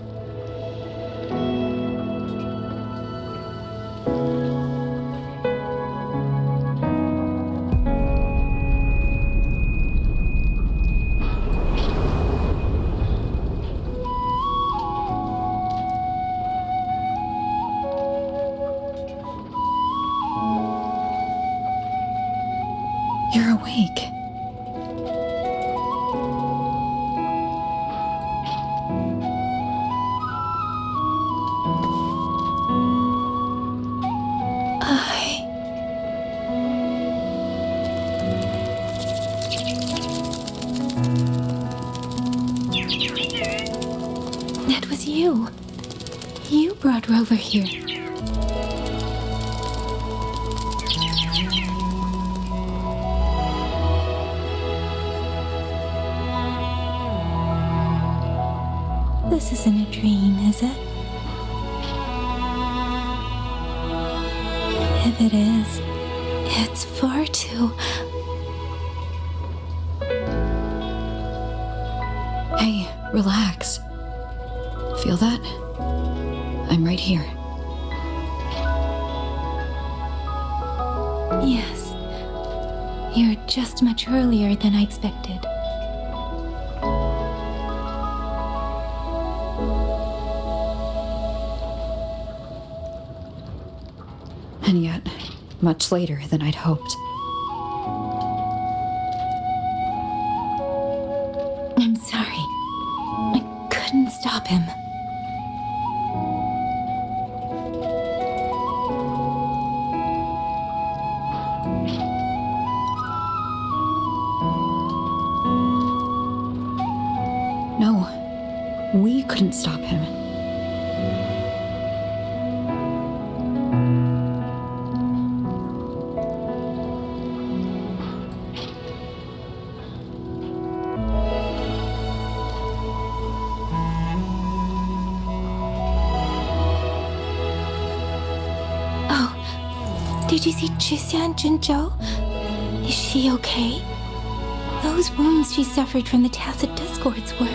You're awake. That was you. You brought Rover here. This isn't a dream, is it? If it is, it's far too... Hey, relax. Feel that? I'm right here. Yes. You're just much earlier than I expected. And yet, much later than I'd hoped. I'm sorry. I couldn't stop him. No, we couldn't stop him. Did you see Juxia and Jinzhou? Is she okay? Those wounds she suffered from the tacit discords were...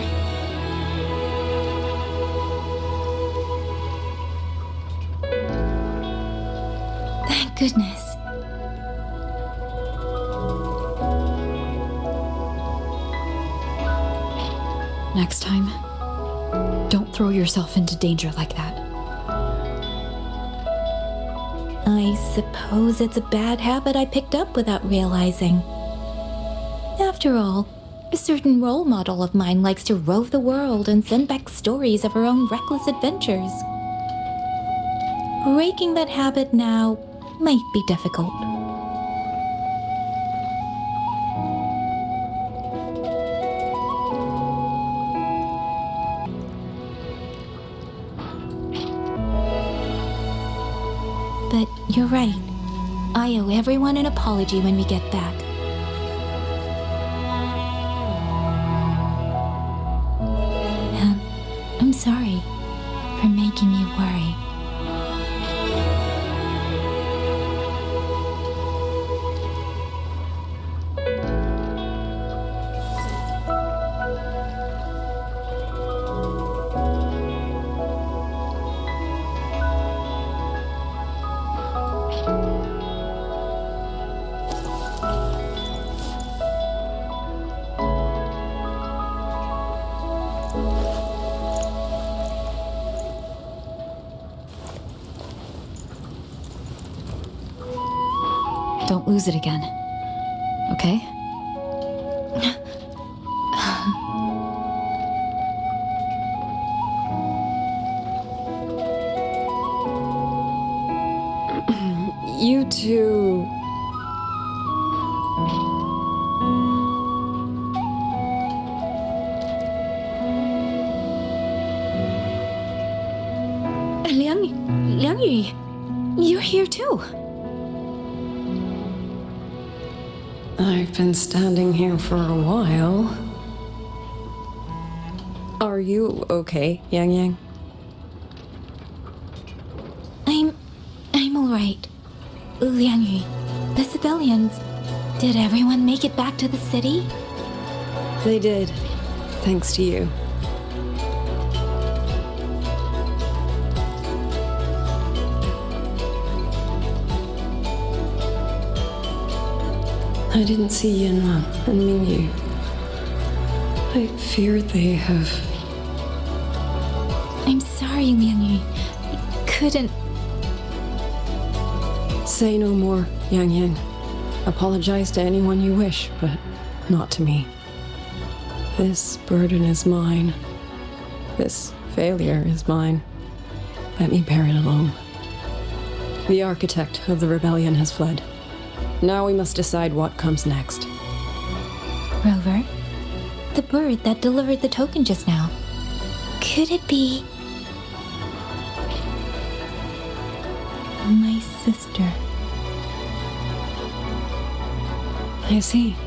Thank goodness. Next time, don't throw yourself into danger like that. I suppose it's a bad habit I picked up without realizing. After all, a certain role model of mine likes to rove the world and send back stories of her own reckless adventures. Breaking that habit now might be difficult. But you're right. I owe everyone an apology when we get back. I'm sorry for making you worry. Don't lose it again. Okay? You two... Liang Yu, you're here too. I've been standing here for a while. Are you okay, Yang Yang? I'm alright. Liang Yu, the civilians, did everyone make it back to the city? They did, thanks to you. I didn't see Yanma and Mingyu. I fear they have... I'm sorry, Liang Yu. I couldn't... Say no more, Yang Yang. Apologize to anyone you wish, but not to me. This burden is mine. This failure is mine. Let me bear it alone. The architect of the rebellion has fled. Now we must decide what comes next. Rover, the bird that delivered the token just now. Could it be... my sister? I see.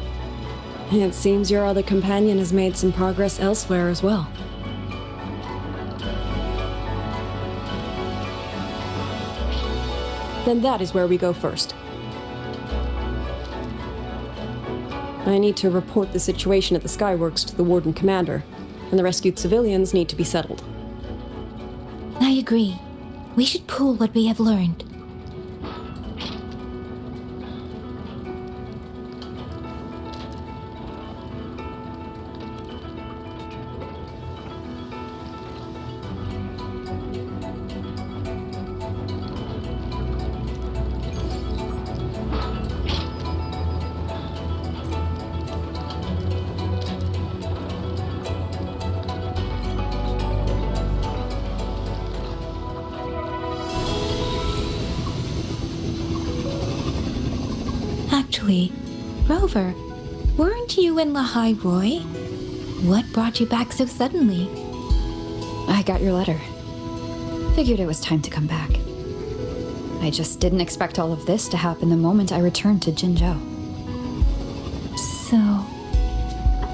It seems your other companion has made some progress elsewhere as well. Then that is where we go first. I need to report the situation at the Skyworks to the Warden Commander, and the rescued civilians need to be settled. I agree. We should pool what we have learned. Actually, Rover, weren't you in Lahai Roy? What brought you back so suddenly? I got your letter. Figured it was time to come back. I just didn't expect all of this to happen the moment I returned to Jinzhou. So,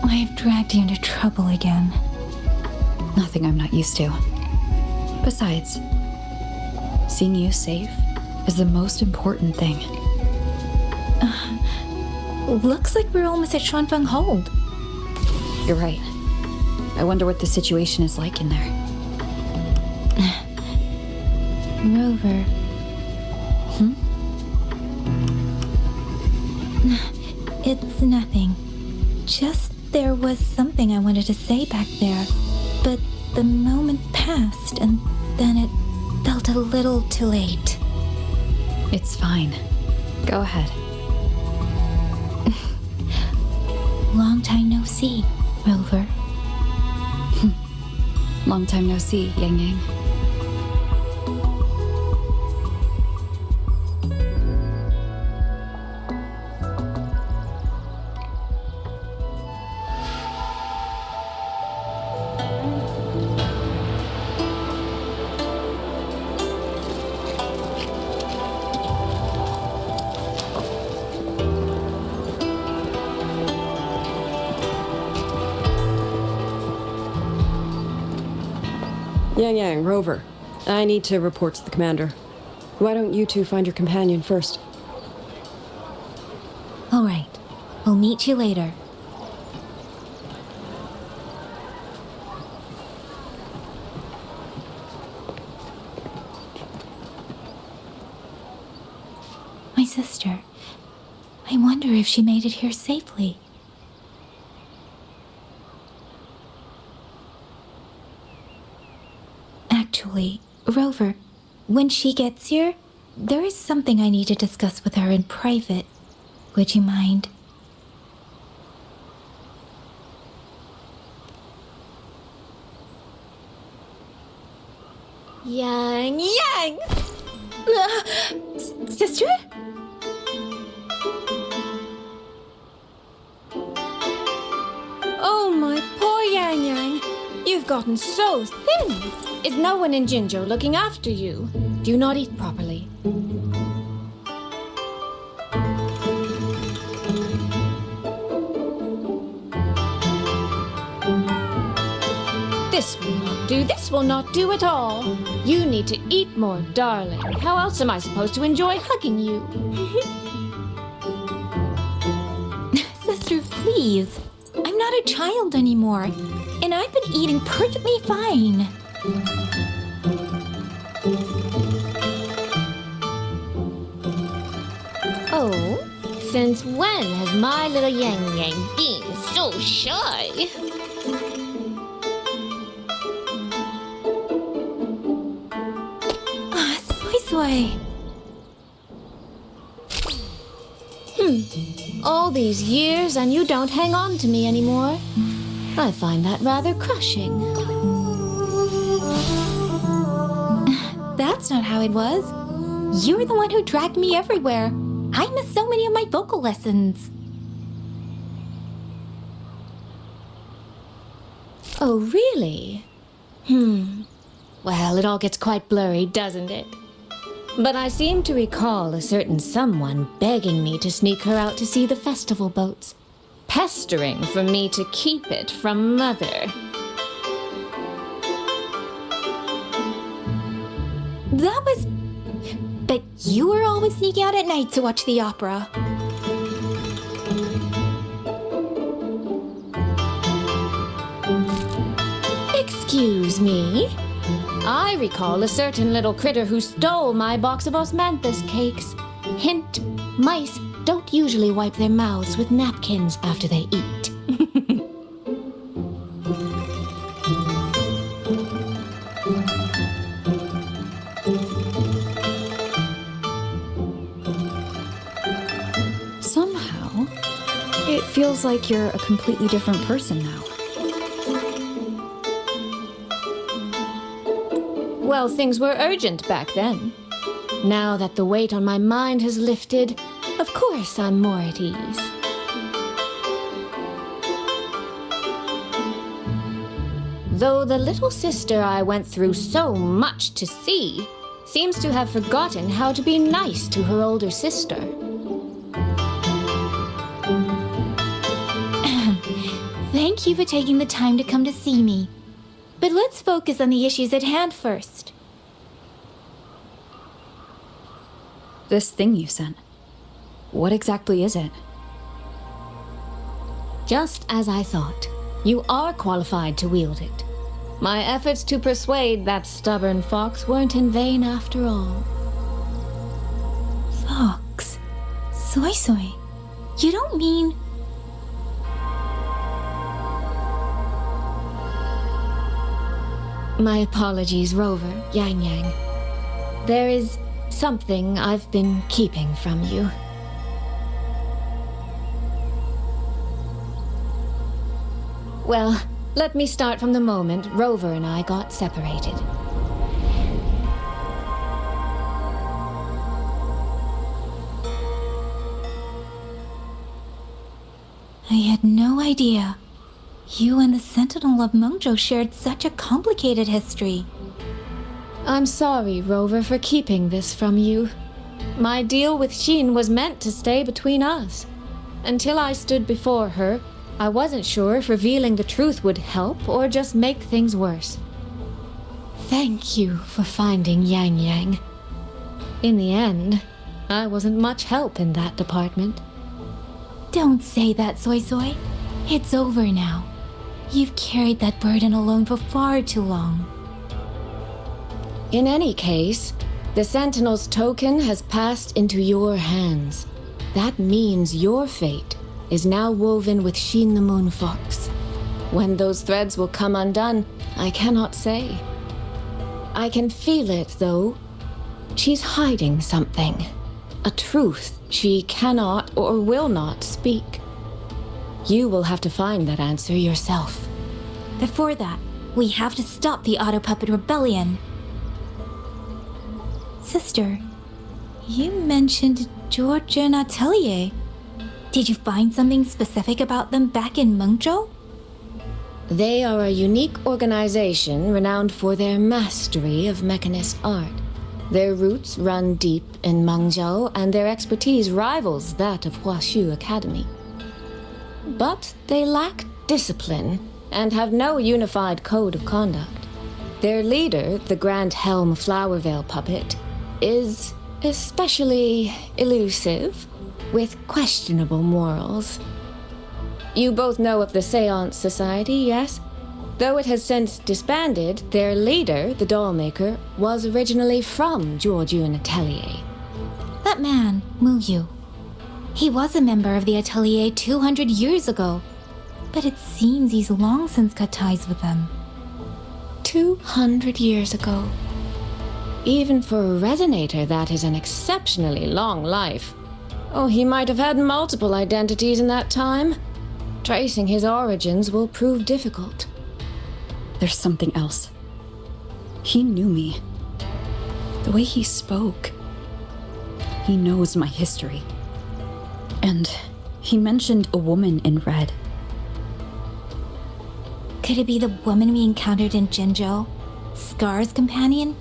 I've dragged you into trouble again. Nothing I'm not used to. Besides, seeing you safe is the most important thing. Looks like we're almost at Xuanling Hold. You're right. I wonder what the situation is like in there. Rover. It's nothing. Just there was something I wanted to say back there, but the moment passed and then it felt a little too late. It's fine. Go ahead. Long time no see, Rover. Long time no see, Yang Yang. Yang, Rover. I need to report to the commander. Why don't you two find your companion first? All right. We'll meet you later. My sister. I wonder if she made it here safely. Actually, Rover, when she gets here, there is something I need to discuss with her in private. Would you mind? Yang! Sister? Oh, my poor Yang. You've gotten so thin. Is no one in Jinzhou looking after you? Do you not eat properly? This will not do. This will not do at all. You need to eat more, darling. How else am I supposed to enjoy hugging you? Sister, please. I'm not a child anymore, and I've been eating perfectly fine. Oh, since when has my little Yang been so shy? Soy. All these years and you don't hang on to me anymore. I find that rather crushing. That's not how it was. You're the one who dragged me everywhere. I missed so many of my vocal lessons. Oh, really? Well, it all gets quite blurry, doesn't it? But I seem to recall a certain someone begging me to sneak her out to see the festival boats, pestering for me to keep it from Mother. That was... But you were always sneaking out at night to watch the opera. Excuse me? I recall a certain little critter who stole my box of osmanthus cakes. Hint, mice don't usually wipe their mouths with napkins after they eat. Somehow, it feels like you're a completely different person now. Well, things were urgent back then. Now that the weight on my mind has lifted, of course I'm more at ease. Though the little sister I went through so much to see seems to have forgotten how to be nice to her older sister. Thank you for taking the time to come to see me. But let's focus on the issues at hand first. This thing you sent. What exactly is it? Just as I thought. You are qualified to wield it. My efforts to persuade that stubborn fox weren't in vain after all. Fox? Soy soy? You don't mean... My apologies, Rover, Yang Yang. There is something I've been keeping from you. Well, let me start from the moment Rover and I got separated. I had no idea. You and the Sentinel of Mengzhou shared such a complicated history. I'm sorry, Rover, for keeping this from you. My deal with Xin was meant to stay between us. Until I stood before her, I wasn't sure if revealing the truth would help or just make things worse. Thank you for finding Yang Yang. In the end, I wasn't much help in that department. Don't say that, Soy Soy. It's over now. You've carried that burden alone for far too long. In any case, the Sentinel's token has passed into your hands. That means your fate is now woven with Xin the Moon Fox. When those threads will come undone, I cannot say. I can feel it, though. She's hiding something. A truth she cannot or will not speak. You will have to find that answer yourself. Before that, we have to stop the Auto Puppet Rebellion. Sister, you mentioned George and Atelier. Did you find something specific about them back in Mengzhou? They are a unique organization renowned for their mastery of mechanist art. Their roots run deep in Mengzhou, and their expertise rivals that of Huaxu Academy. But they lack discipline and have no unified code of conduct. Their leader, the Grand Helm Flowervale puppet, is especially elusive, with questionable morals. You both know of the Seance Society, yes? Though it has since disbanded, their leader, the Dollmaker, was originally from Georgian Atelier. That man, Mu Yu. He was a member of the Atelier 200 years ago, but it seems he's long since cut ties with them. 200 years ago. Even for a resonator, that is an exceptionally long life. Oh, he might have had multiple identities in that time. Tracing his origins will prove difficult. There's something else. He knew me. The way he spoke. He knows my history. And he mentioned a woman in red. Could it be the woman we encountered in Jinzhou? Scar's companion?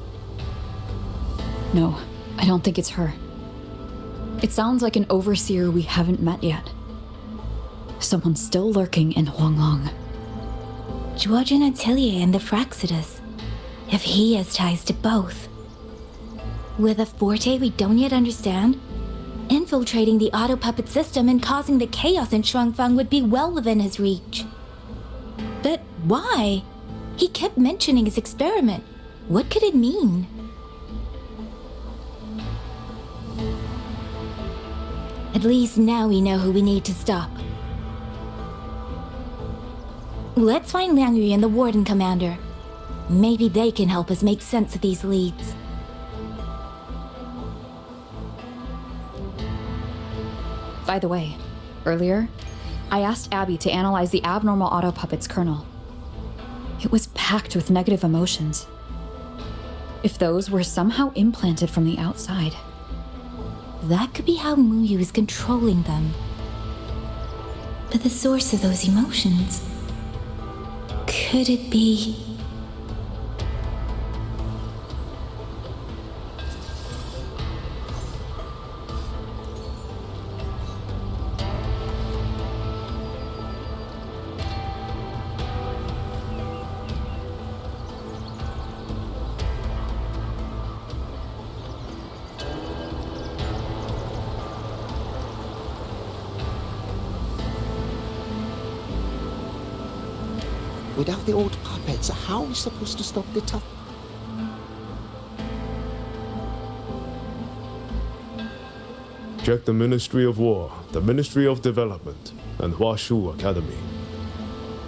No, I don't think it's her. It sounds like an overseer we haven't met yet. Someone still lurking in Xuanling. Georgian Atelier and the Fraxidus. If he has ties to both. With a forte we don't yet understand, infiltrating the auto puppet system and causing the chaos in Shuangfang would be well within his reach. But why? He kept mentioning his experiment. What could it mean? At least now we know who we need to stop. Let's find Liang Yu and the Warden Commander. Maybe they can help us make sense of these leads. By the way, earlier, I asked Abby to analyze the abnormal auto puppet's kernel. It was packed with negative emotions. If those were somehow implanted from the outside. That could be how Mu Yu is controlling them. But the source of those emotions... could it be... Without the old puppets, how are we supposed to stop the tough? Check the Ministry of War, the Ministry of Development, and Huashu Academy.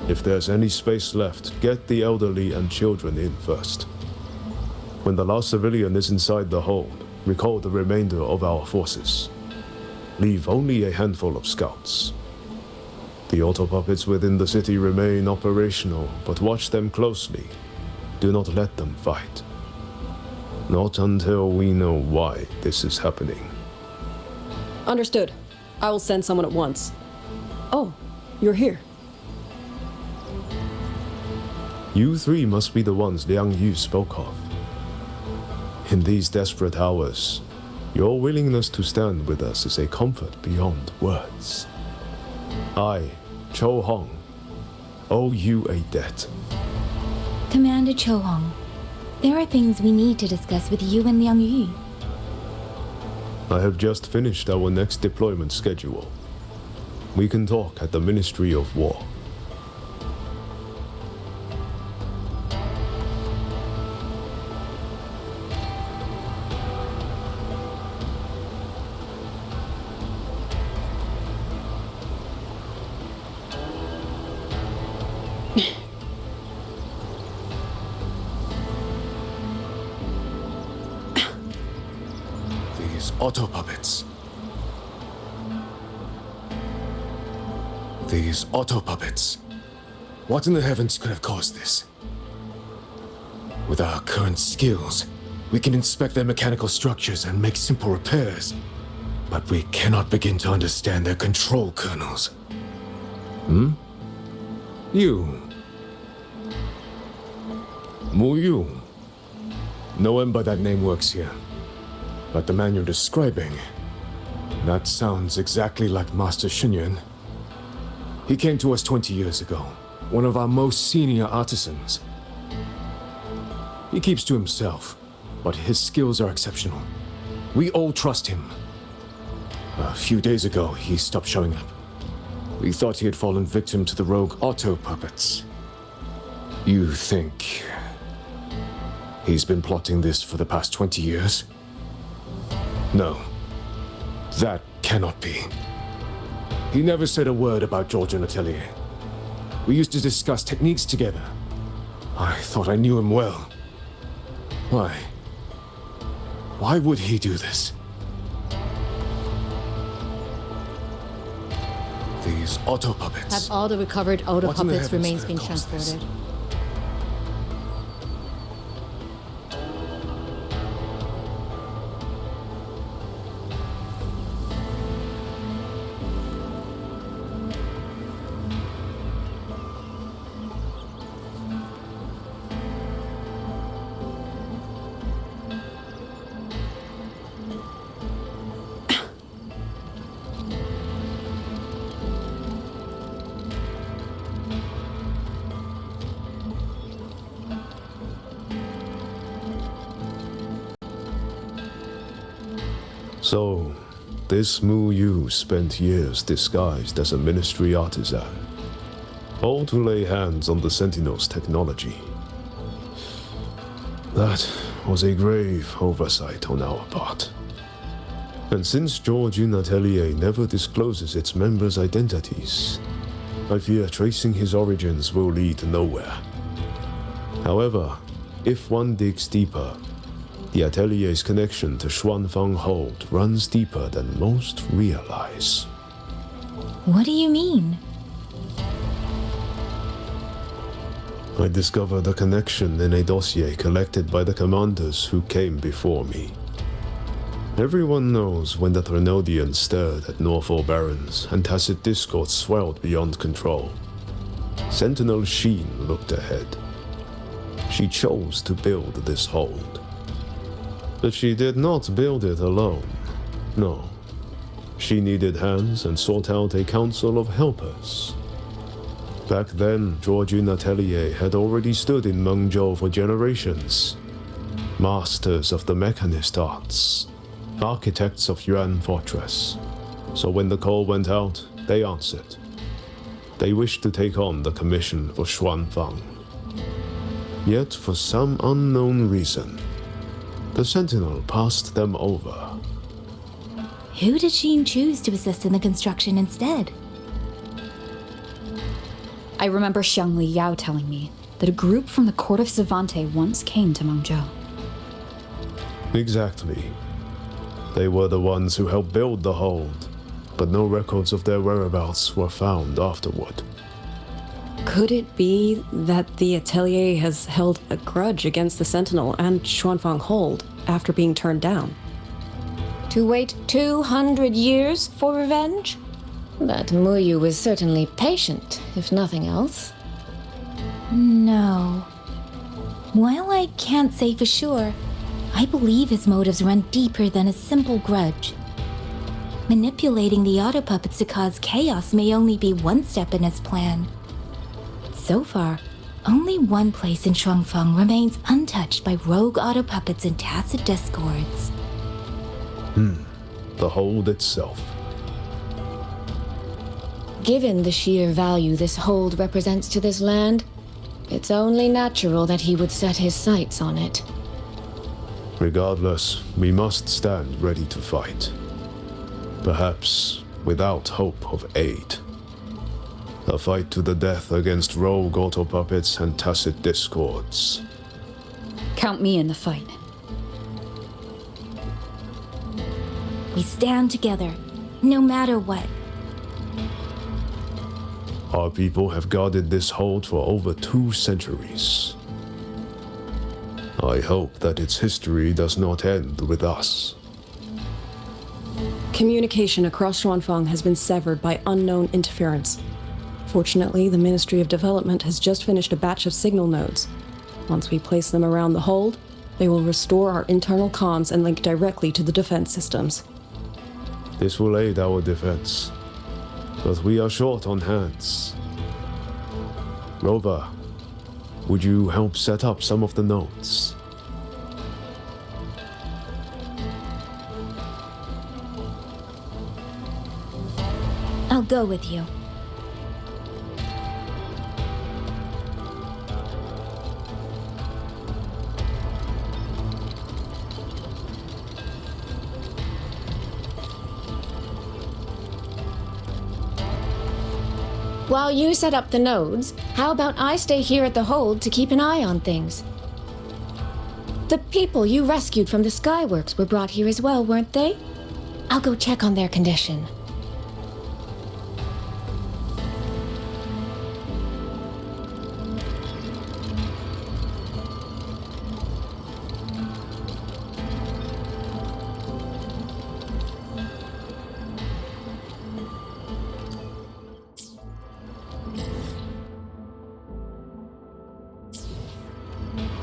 If there's any space left, get the elderly and children in first. When the last civilian is inside the hold, recall the remainder of our forces. Leave only a handful of scouts. The auto puppets within the city remain operational, but watch them closely. Do not let them fight. Not until we know why this is happening. Understood. I will send someone at once. Oh, you're here. You three must be the ones Liang Yu spoke of. In these desperate hours, your willingness to stand with us is a comfort beyond words. I, Cho Hong, owe you a debt. Commander Cho Hong, there are things we need to discuss with you and Liang Yu. I have just finished our next deployment schedule. We can talk at the Ministry of War. Auto puppets. These auto puppets. What in the heavens could have caused this? With our current skills, we can inspect their mechanical structures and make simple repairs, but we cannot begin to understand their control kernels. You. Mu Yu. No one by that name works here. But the man you're describing, that sounds exactly like Master Xunyuan. He came to us 20 years ago, one of our most senior artisans. He keeps to himself, but his skills are exceptional. We all trust him. A few days ago, he stopped showing up. We thought he had fallen victim to the rogue auto puppets. You think he's been plotting this for the past 20 years? No, that cannot be. He never said a word about Georgian Atelier. We used to discuss techniques together. I thought I knew him well. Why? Why would he do this? These auto puppets. Have all the recovered auto What in the puppets heavens remains could been have caused this? transported? So, this Mu Yu spent years disguised as a ministry artisan, all to lay hands on the Sentinel's technology. That was a grave oversight on our part. And since Georgian Atelier never discloses its members' identities, I fear tracing his origins will lead nowhere. However, if one digs deeper, the Atelier's connection to Xuanfang Hold runs deeper than most realize. What do you mean? I discovered a connection in a dossier collected by the commanders who came before me. Everyone knows when the Trinodians stirred at Norfolk Barrens and tacit discord swelled beyond control. Sentinel Sheen looked ahead. She chose to build this hold. But she did not build it alone. No. She needed hands and sought out a council of helpers. Back then, Georgian Atelier had already stood in Mengzhou for generations. Masters of the mechanist arts. Architects of Yuan Fortress. So when the call went out, they answered. They wished to take on the commission for Xuanfang. Yet, for some unknown reason, the Sentinel passed them over. Who did Sheen choose to assist in the construction instead? I remember Xiangli Yao telling me that a group from the court of Savante once came to Mengzhou. Exactly. They were the ones who helped build the hold, but no records of their whereabouts were found afterward. Could it be that the Atelier has held a grudge against the Sentinel and Xuanfang Hold after being turned down? To wait 200 years for revenge? That Muyu was certainly patient, if nothing else. No. While I can't say for sure, I believe his motives run deeper than a simple grudge. Manipulating the auto puppets to cause chaos may only be one step in his plan. So far, only one place in Shuangfeng remains untouched by rogue auto puppets and tacit discords. The hold itself. Given the sheer value this hold represents to this land, it's only natural that he would set his sights on it. Regardless, we must stand ready to fight. Perhaps without hope of aid. A fight to the death against rogue auto puppets and tacit discords. Count me in the fight. We stand together, no matter what. Our people have guarded this hold for over 2 centuries. I hope that its history does not end with us. Communication across Xuanfeng has been severed by unknown interference. Fortunately, the Ministry of Development has just finished a batch of signal nodes. Once we place them around the hold, they will restore our internal comms and link directly to the defense systems. This will aid our defense, but we are short on hands. Rover, would you help set up some of the nodes? I'll go with you. While you set up the nodes, how about I stay here at the hold to keep an eye on things? The people you rescued from the Skyworks were brought here as well, weren't they? I'll go check on their condition.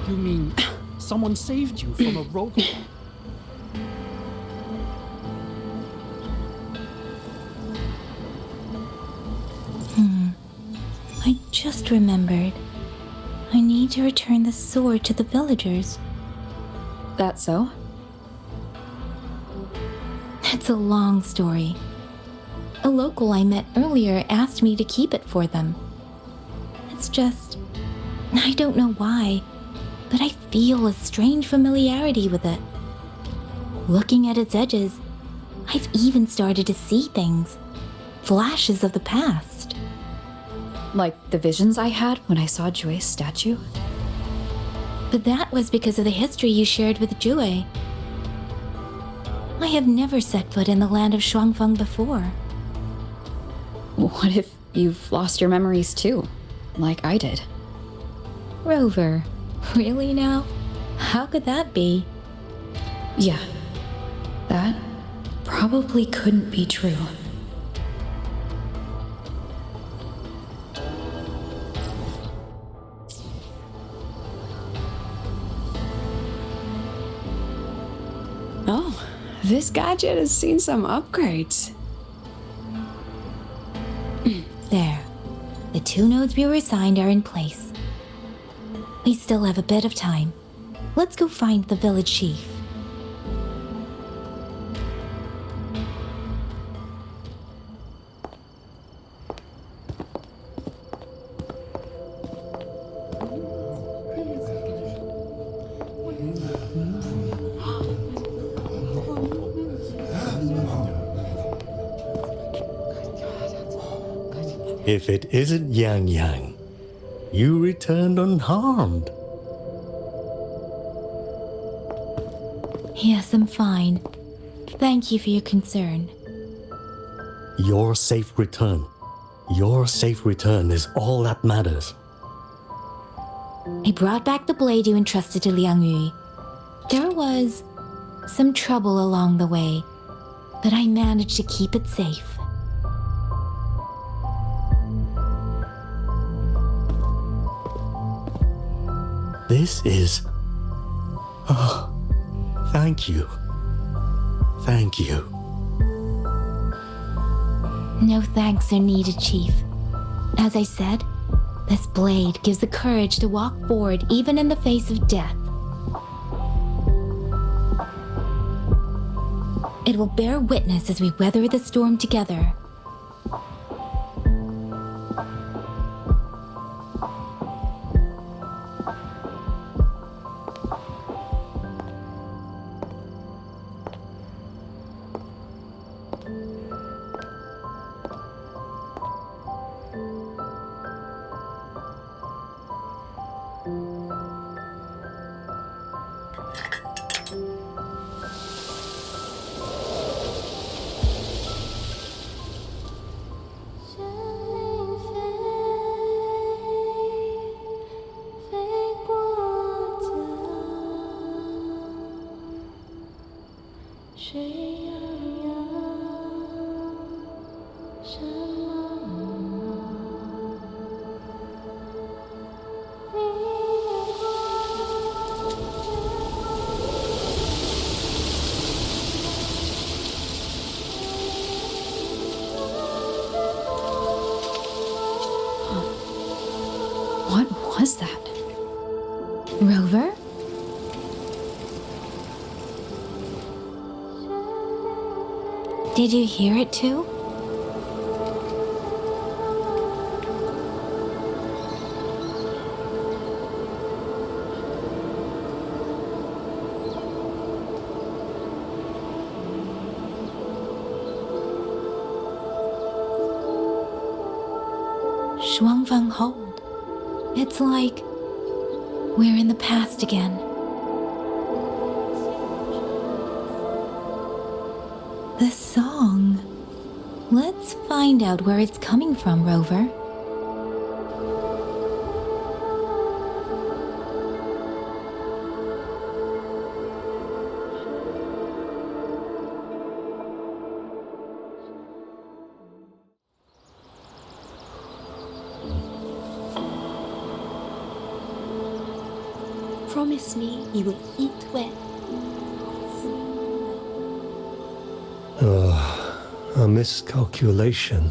You mean someone saved you from a rogue? I just remembered. I need to return the sword to the villagers. That so? It's a long story. A local I met earlier asked me to keep it for them. It's just... I don't know why, but I feel a strange familiarity with it. Looking at its edges, I've even started to see things. Flashes of the past. Like the visions I had when I saw Jue's statue? But that was because of the history you shared with Jue. I have never set foot in the land of Shuangfeng before. What if you've lost your memories too, like I did? Rover, really now? How could that be? Yeah, that probably couldn't be true. Oh, this gadget has seen some upgrades. There. The 2 nodes we were assigned are in place. We still have a bit of time. Let's go find the village chief. If it isn't Yang Yang, you returned unharmed. Yes, I'm fine. Thank you for your concern. Your safe return. Your safe return is all that matters. I brought back the blade you entrusted to Liang Yu. There was some trouble along the way, but I managed to keep it safe. This is... Oh, thank you. Thank you. No thanks are needed, Chief. As I said, this blade gives the courage to walk forward even in the face of death. It will bear witness as we weather the storm together. What was that? Rover? Did you hear it too? Xuanling Hold. It's like we're in the past again. The song. Let's find out where it's coming from, Rover. Promise me you will eat well. A miscalculation.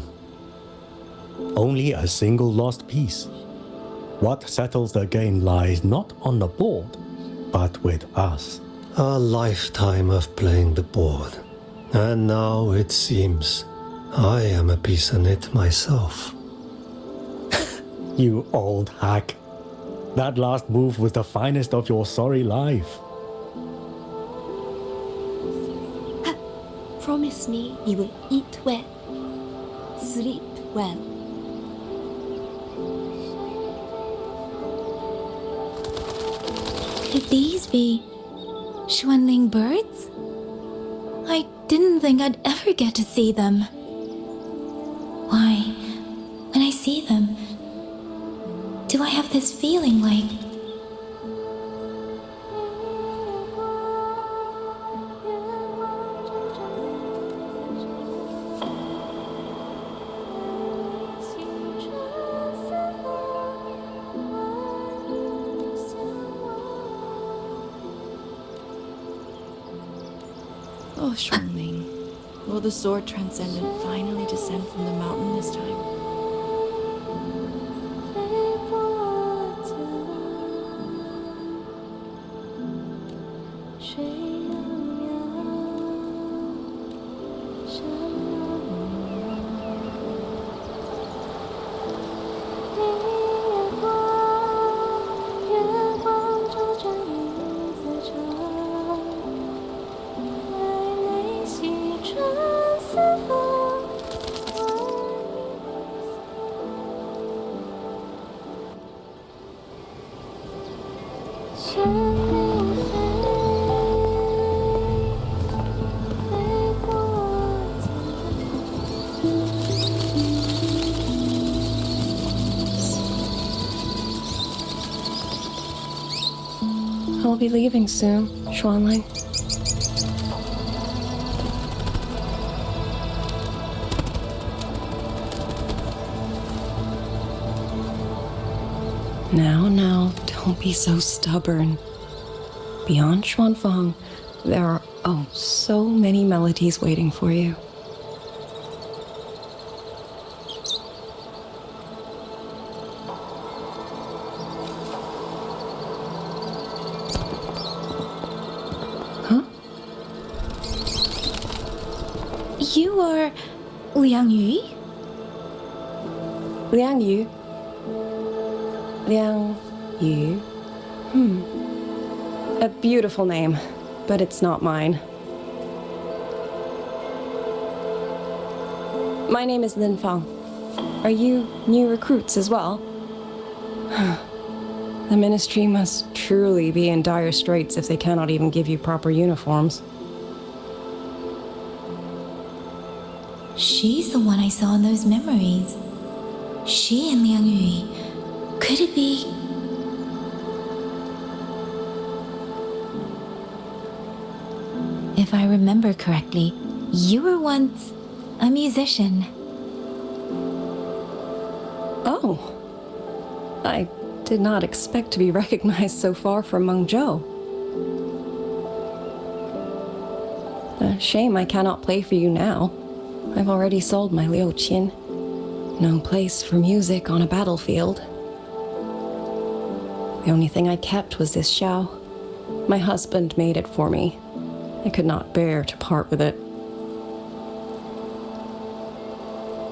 Only a single lost piece. What settles the game lies not on the board, but with us. A lifetime of playing the board. And now it seems I am a piece in it myself. You old hack. That last move was the finest of your sorry life. Promise me you will eat well, sleep well. Could these be Xuanling birds? I didn't think I'd ever get to see them. Why, when I see them, do I have this feeling like... Oh, Xuanling. Will the sword transcendent finally descend from the mountain this time? I'll be leaving soon, Xuanling. Now, don't be so stubborn. Beyond Xuanfang, there are, so many melodies waiting for you. Huh? You are Liang Yu? Liang Yu? Liang Yu? A beautiful name, but it's not mine. My name is Lin Fang. Are you new recruits as well? The ministry must truly be in dire straits if they cannot even give you proper uniforms. She's the one I saw in those memories. She and Liang Yu. Could it be? If I remember correctly, you were once a musician. Oh. I did not expect to be recognized so far from Mengzhou. A shame I cannot play for you now. I've already sold my Liu Qin. No place for music on a battlefield. The only thing I kept was this xiao. My husband made it for me. I could not bear to part with it.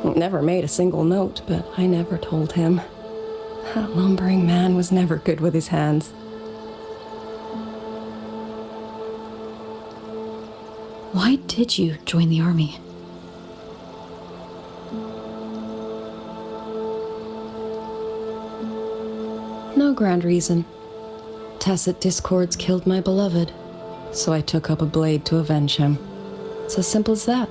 It never made a single note, but I never told him. That lumbering man was never good with his hands. Why did you join the army? No grand reason. Tacit discords killed my beloved, so I took up a blade to avenge him. It's as simple as that.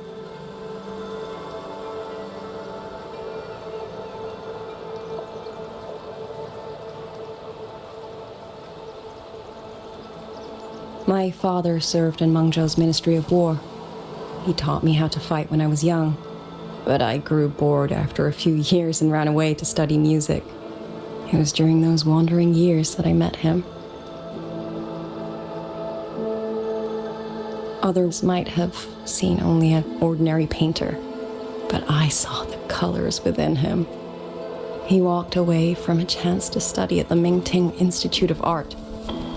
My father served in Mengzhou's Ministry of War. He taught me how to fight when I was young, but I grew bored after a few years and ran away to study music. It was during those wandering years that I met him. Others might have seen only an ordinary painter, but I saw the colors within him. He walked away from a chance to study at the Mingting Institute of Art,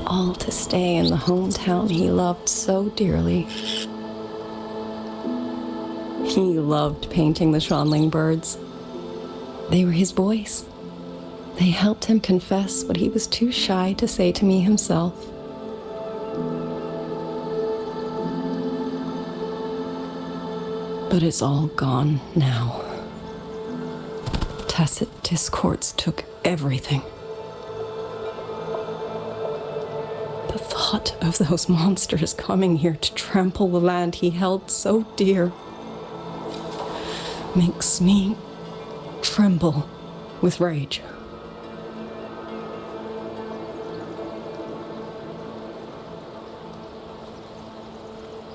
all to stay in the hometown he loved so dearly. He loved painting the Xuanling birds. They were his voice. They helped him confess what he was too shy to say to me himself. But it's all gone now. Tacit discords took everything. The thought of those monsters coming here to trample the land he held so dear makes me tremble with rage.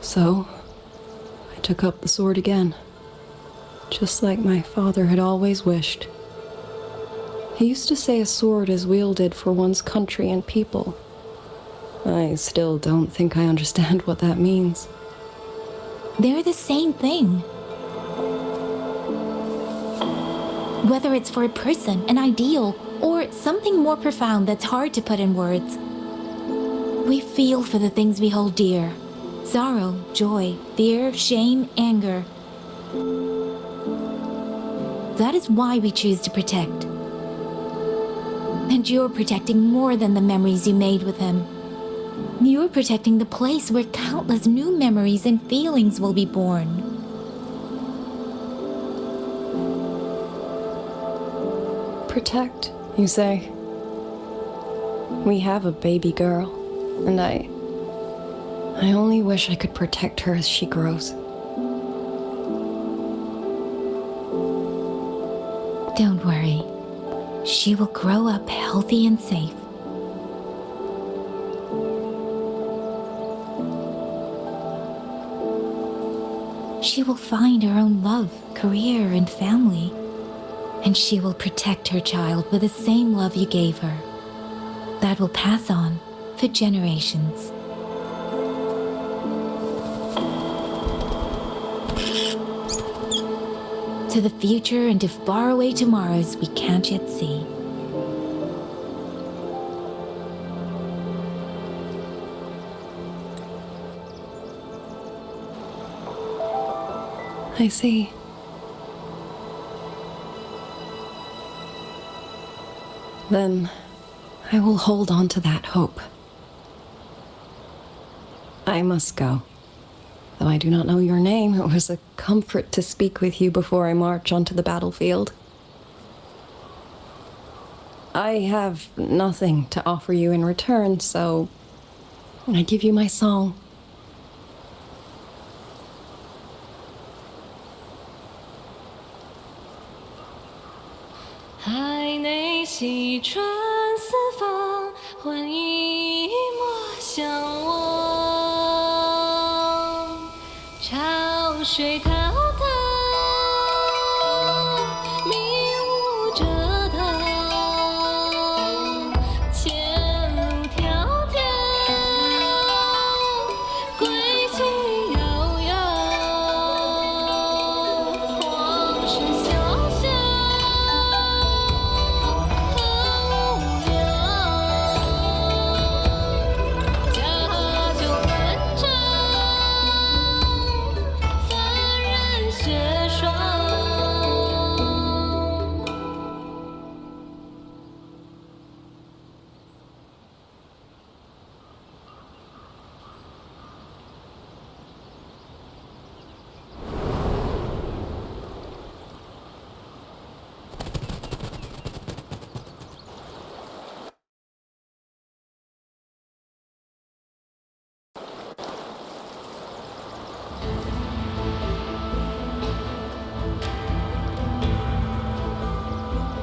So, I took up the sword again, just like my father had always wished. He used to say a sword is wielded for one's country and people. I still don't think I understand what that means. They're the same thing. Whether it's for a person, an ideal, or something more profound that's hard to put in words. We feel for the things we hold dear. Sorrow, joy, fear, shame, anger. That is why we choose to protect. And you're protecting more than the memories you made with him. You're protecting the place where countless new memories and feelings will be born. Protect, you say? We have a baby girl, and I only wish I could protect her as she grows. Don't worry. She will grow up healthy and safe. She will find her own love, career, and family. And she will protect her child with the same love you gave her. That will pass on for generations. To the future and to faraway tomorrows we can't yet see. I see. Then I will hold on to that hope. I must go. Though I do not know your name, it was a comfort to speak with you before I march onto the battlefield. I have nothing to offer you in return, so I give you my song.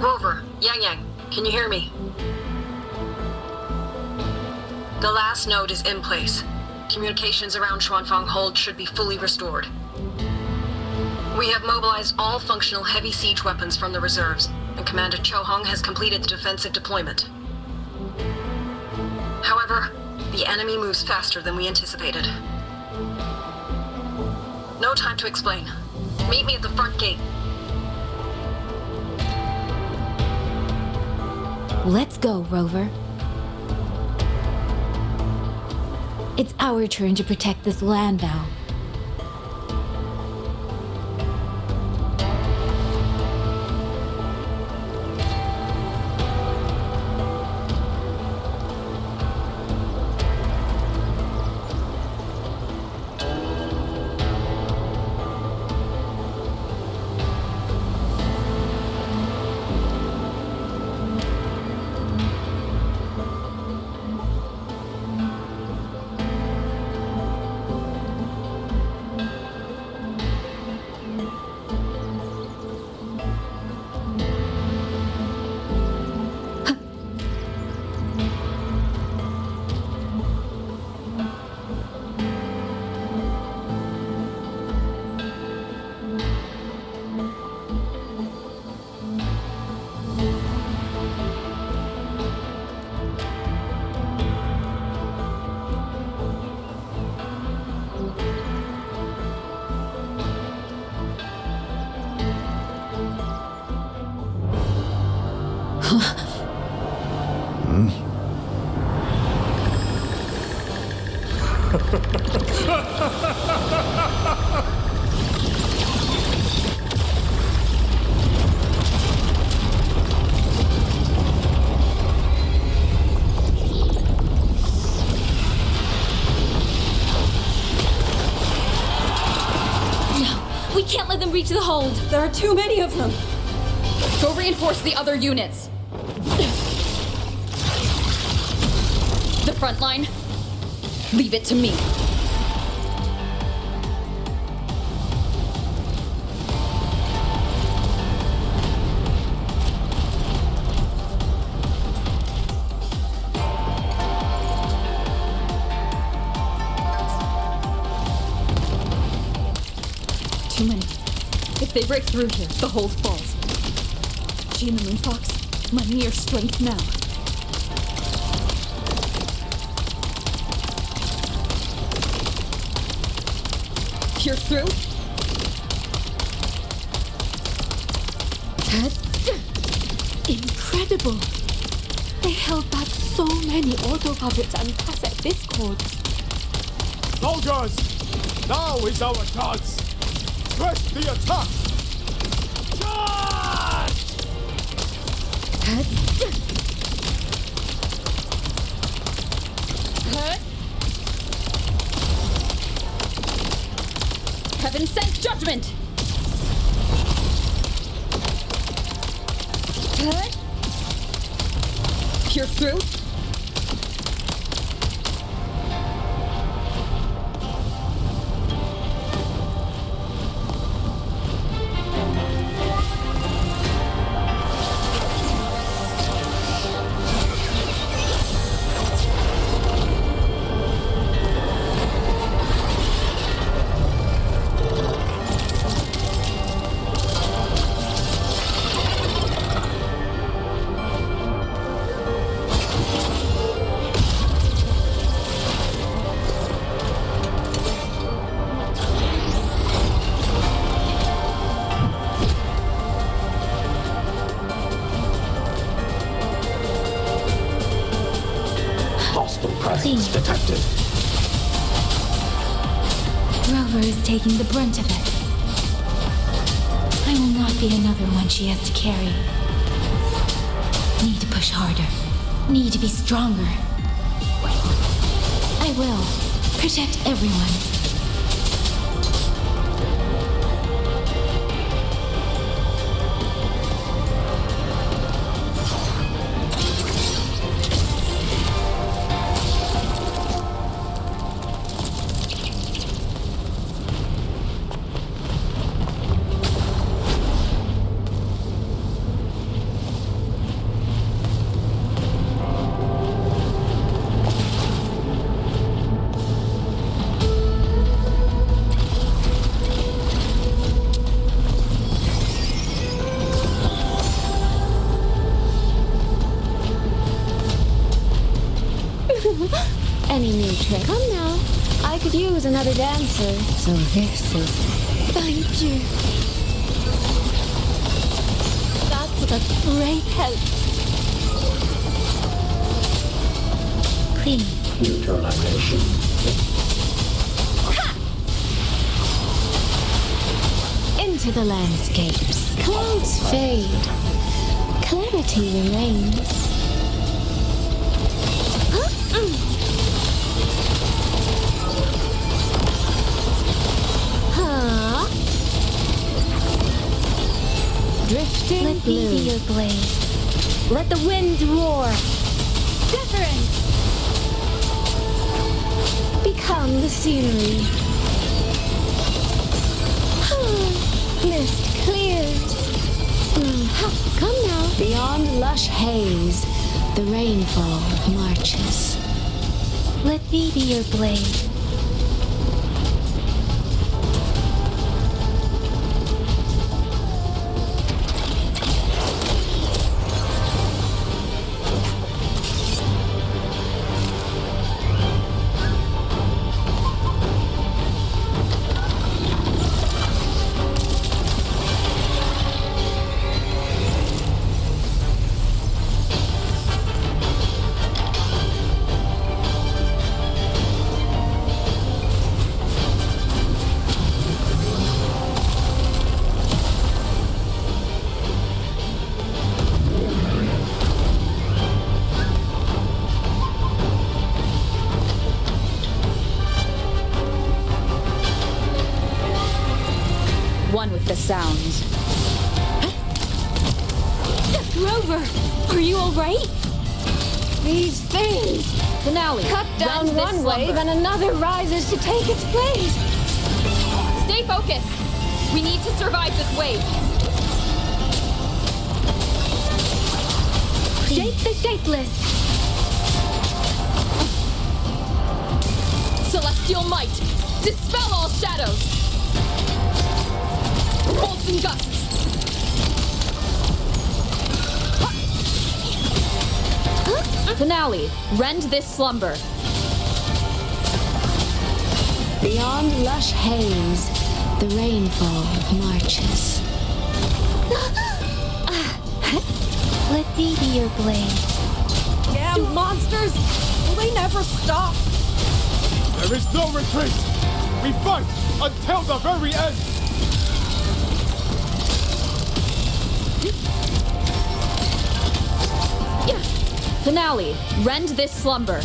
Rover, Yang, can you hear me? The last node is in place. Communications around Xuanfang Hold should be fully restored. We have mobilized all functional heavy siege weapons from the reserves, and Commander Cho Hong has completed the defensive deployment. However, the enemy moves faster than we anticipated. No time to explain. Meet me at the front gate. Let's go, Rover. It's our turn to protect this land now. We can't let them reach the hold. There are too many of them. Go reinforce the other units. The front line? Leave it to me. Too many. If they break through here, the hold falls. Gene the Moonfox, my mere strength now. Pierce through? Incredible! They held back so many auto puppets and cassette discords. Soldiers! Now is our chance! Press the attack! Charge! Heaven sent judgment! Pierce through? Detected. Rover is taking the brunt of it. I will not be another one she has to carry. Need to push harder. Need to be stronger. I will protect everyone. Any new trick? Come now. I could use another dancer. So this is... Thank you. That was a great help. Clean. Neutralization. Into the landscapes. Clouds fade. Clarity remains. Drifting Let blue. me be your blade. Let the winds roar. Different. Become the scenery. Mist clears. Come now. Beyond lush haze, the rainfall marches. Let me be your blade. One with the sounds. Rover, are you all right? These things! Finale. Cut down Rend this one wave slumber. and another rises to take its place. Stay focused. We need to survive this wave. Shape the shapeless. Celestial might. Dispel all shadows. Bolts and gusts. Finale. Rend this slumber. Beyond lush haze, the rainfall marches. Let me be your blade. Damn monsters! Will they never stop? There is no retreat! We fight until the very end! Finale. Rend this slumber.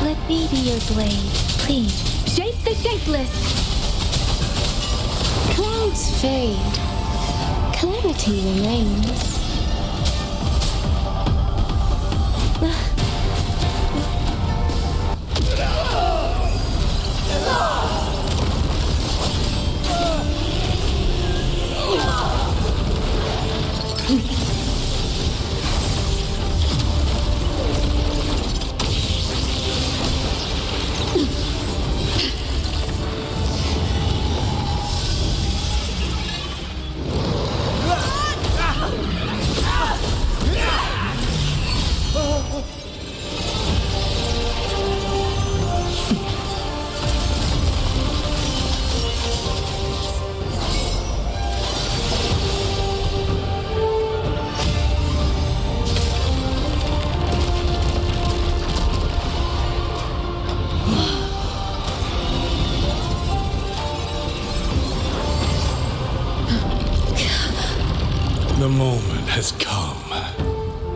Let me be your blade, please. Shape the shapeless. Clouds fade. Clarity remains. The moment has come.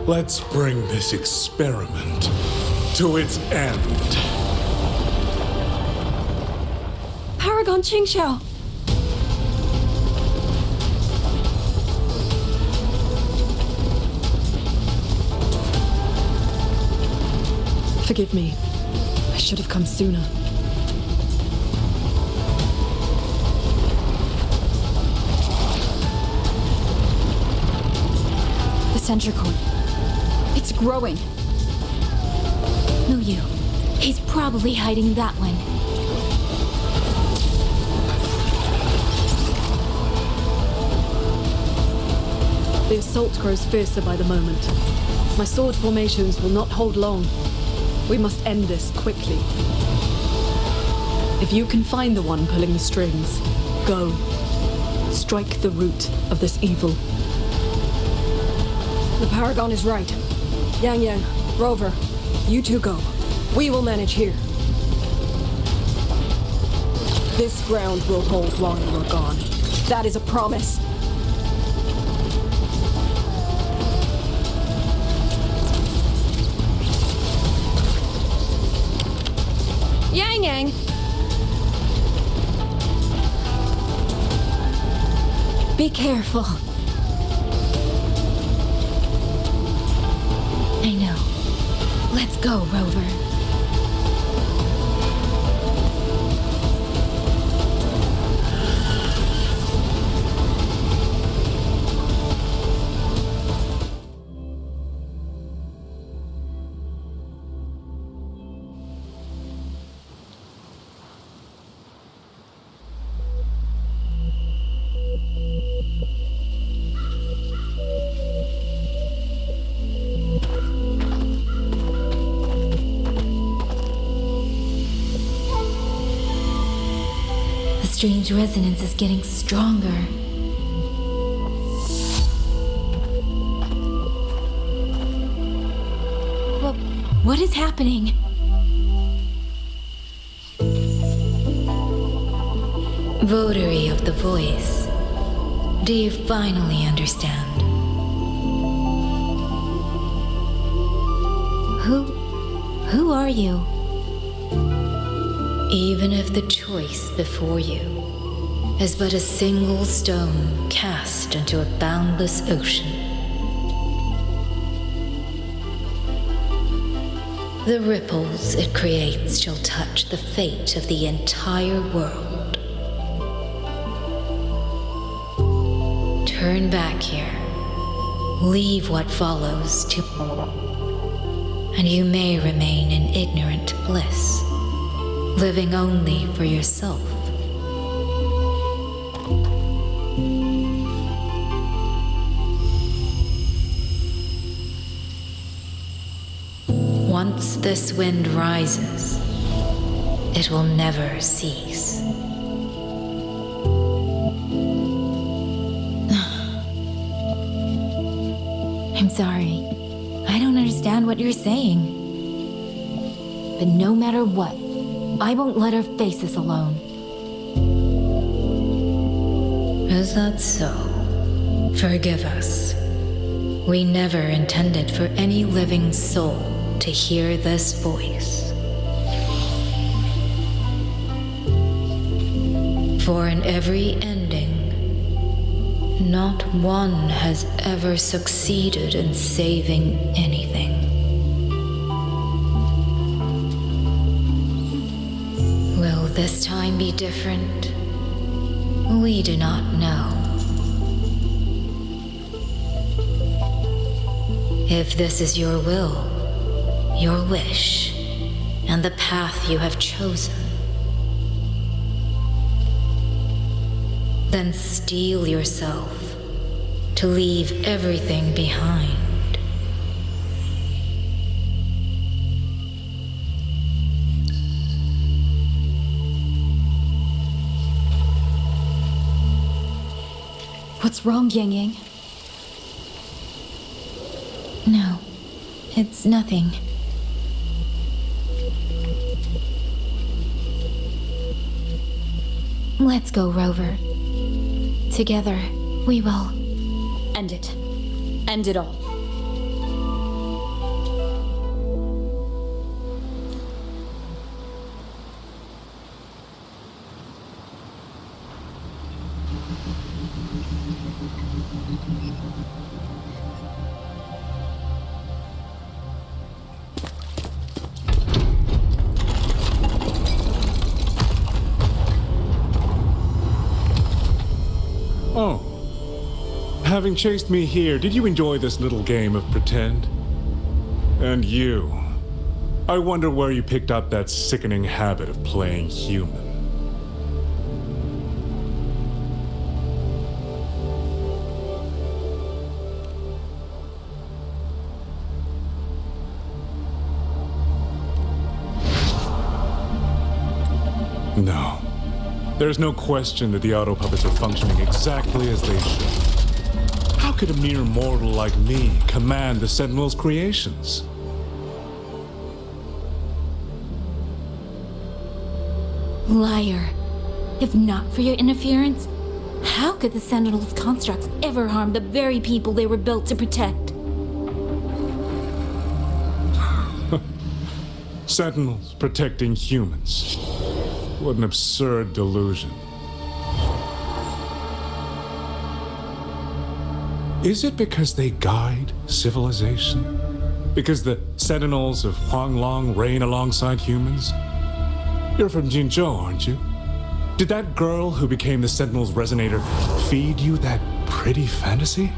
Let's bring this experiment to its end. Paragon Qingxiao! Forgive me. I should have come sooner. The sentry cord. It's growing. No, you. He's probably hiding that one. The assault grows fiercer by the moment. My sword formations will not hold long. We must end this quickly. If you can find the one pulling the strings, go. Strike the root of this evil. The Paragon is right. Yang Yang, Rover, you two go. We will manage here. This ground will hold while you are gone. That is a promise. Yang Yang! Be careful. I know. Let's go, Rover. The strange resonance is getting stronger. What is happening? Votary of the voice. Do you finally understand? Who are you? Even if the choice before you is but a single stone cast into a boundless ocean, The ripples it creates shall touch the fate of the entire world. Turn back here. Leave what follows to... and you may remain in ignorant bliss, living only for yourself. Once this wind rises, it will never cease. I'm sorry. I don't understand what you're saying. But no matter what, I won't let her face this alone. Is that so? Forgive us. We never intended for any living soul to hear this voice. For in every ending, not one has ever succeeded in saving anything. Will this time be different? We do not know. If this is your will, your wish, and the path you have chosen, then steel yourself to leave everything behind. What's wrong, Yang Yang? No, it's nothing. Let's go, Rover. Together, we will... End it. End it all. Oh. Having chased me here, did you enjoy this little game of pretend? And you. I wonder where you picked up that sickening habit of playing human. No. There's no question that the auto puppets are functioning exactly as they should. How could a mere mortal like me command the Sentinel's creations? Liar. If not for your interference, how could the Sentinel's constructs ever harm the very people they were built to protect? Sentinels protecting humans. What an absurd delusion. Is it because they guide civilization? Because the Sentinels of Xuanling reign alongside humans? You're from Jinzhou, aren't you? Did that girl who became the Sentinel's resonator feed you that pretty fantasy?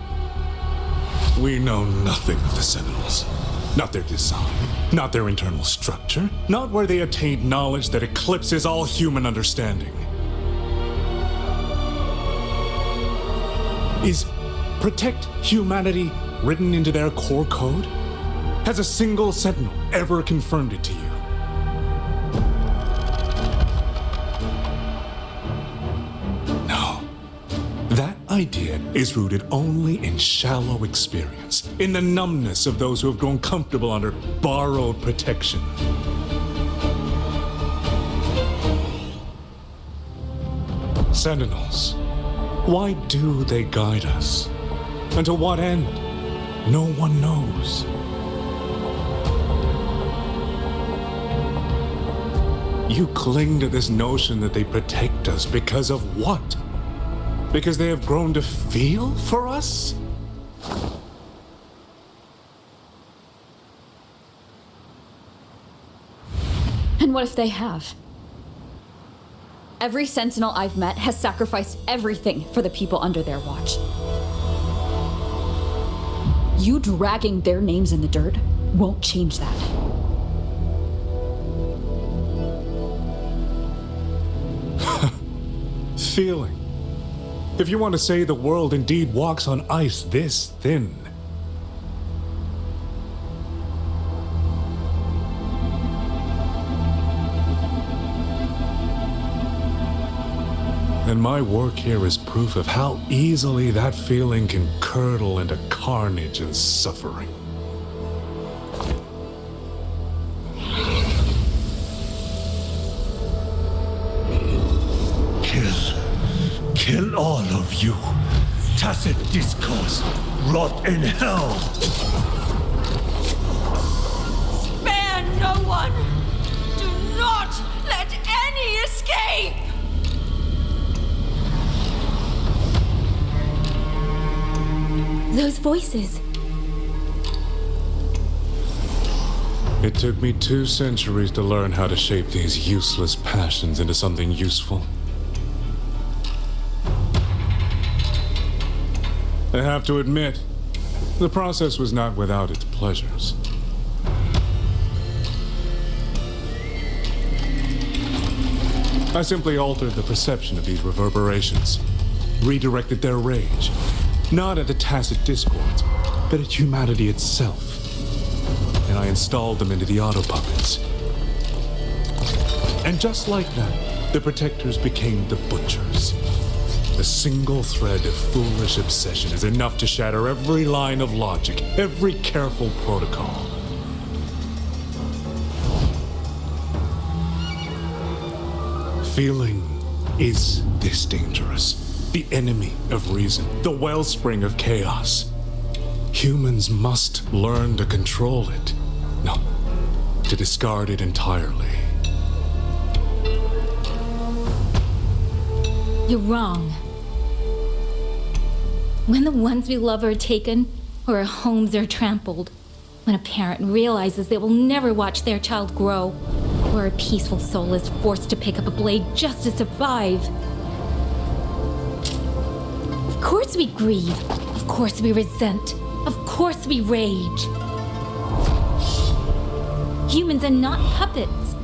We know nothing of the Sentinels. Not their design, not their internal structure, not where they attained knowledge that eclipses all human understanding. Is protect humanity written into their core code? Has a single Sentinel ever confirmed it to you? No. That idea is rooted only in shallow experience, in the numbness of those who have grown comfortable under borrowed protection. Sentinels, why do they guide us? And to what end? No one knows. You cling to this notion that they protect us because of what? Because they have grown to feel for us? And what if they have? Every Sentinel I've met has sacrificed everything for the people under their watch. You dragging their names in the dirt won't change that. Feeling. If you want to say the world indeed walks on ice this thin. And my work here is proof of how easily that feeling can curdle into carnage and suffering. Kill all of you. Tacit discourse. Rot in hell. Spare no one. Do not let any escape. Those voices. It took me 2 centuries to learn how to shape these useless passions into something useful. I have to admit, the process was not without its pleasures. I simply altered the perception of these reverberations, redirected their rage, not at the tacit discords, but at humanity itself. And I installed them into the auto-puppets. And just like that, the protectors became the butchers. A single thread of foolish obsession is enough to shatter every line of logic, every careful protocol. Feeling is this dangerous, the enemy of reason, the wellspring of chaos. Humans must learn to control it. No, to discard it entirely. You're wrong. When the ones we love are taken, or our homes are trampled, when a parent realizes they will never watch their child grow, or a peaceful soul is forced to pick up a blade just to survive. Of course we grieve. Of course we resent. Of course we rage. Humans are not puppets.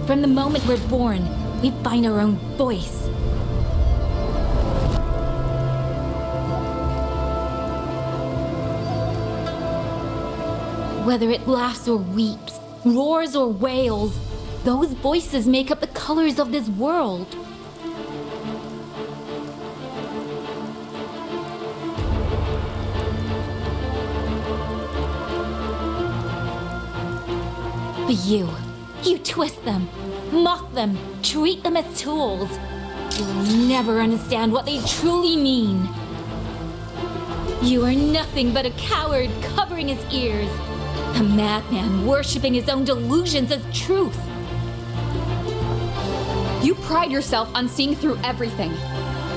From the moment we're born, we find our own voice. Whether it laughs or weeps, roars or wails, those voices make up the colors of this world. But you twist them, mock them, treat them as tools. You will never understand what they truly mean. You are nothing but a coward covering his ears. A madman worshipping his own delusions as truth. You pride yourself on seeing through everything,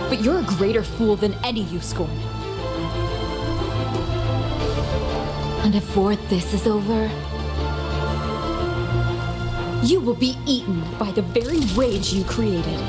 but you're a greater fool than any you scorn. And before this is over, you will be eaten by the very rage you created.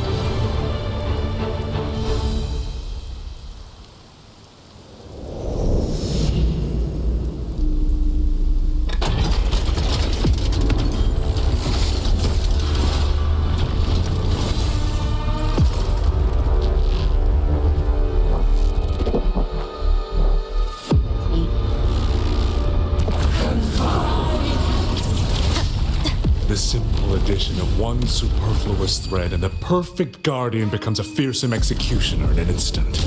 Of one superfluous thread, and the perfect guardian becomes a fearsome executioner in an instant.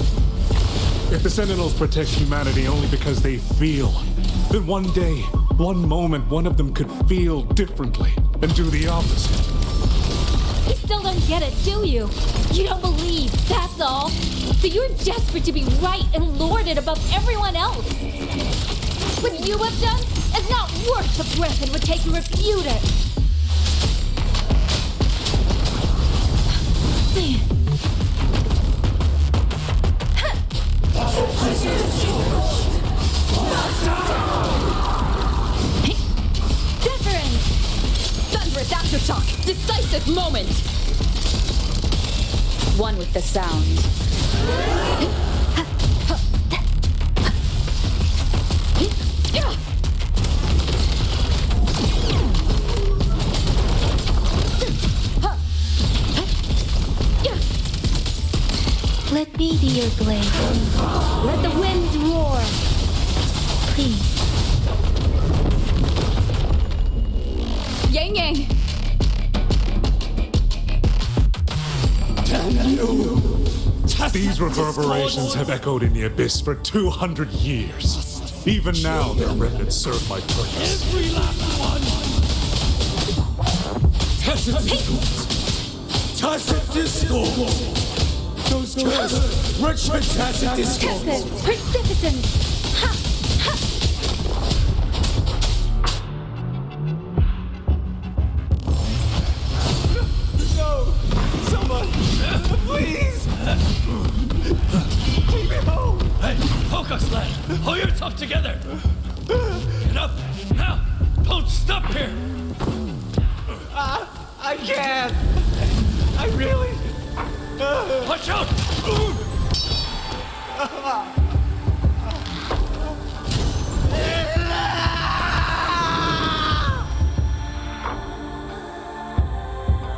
If the Sentinels protect humanity only because they feel, then one day, one moment, one of them could feel differently and do the opposite. You still don't get it, do you? You don't believe, that's all. So you're desperate to be right and lord it above everyone else. What you have done is not worth the breath it would take to refute it. aftershock! Decisive moment! One with the sound. Let me be your blade. Let the winds roar. Please. Yang Yang! Damn you! These reverberations have echoed in the abyss for 200 years. Even now, their remnants serve my purpose. Every last one! Tacit discord! Those cursed, wretched tacit discord! Precipitance! Ha! Ha! No! Someone! Please! Take me home! Hey, focus, lad! Hold yourself together! Get up! Now! Don't stop here! I can't! I really... Watch out!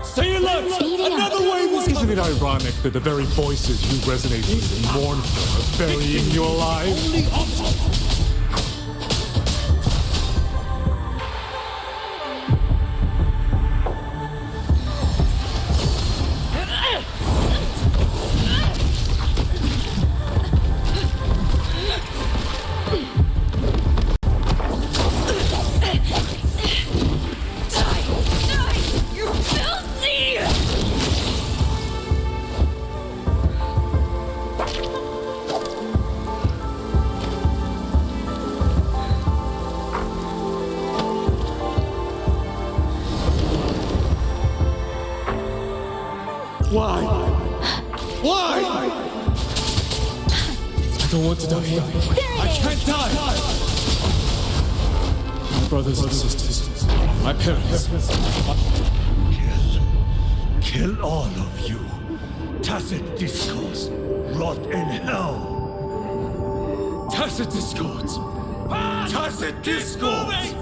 Stay alert! Another wave is Isn't it ironic that the very voices you resonate with and mourn for are burying you alive? Only option! Why? Why? I don't want to die. I can't die! My brothers and sisters, my parents. Kill all of you. Tacit discords, rot in hell. Tacit discords. Tacit discords.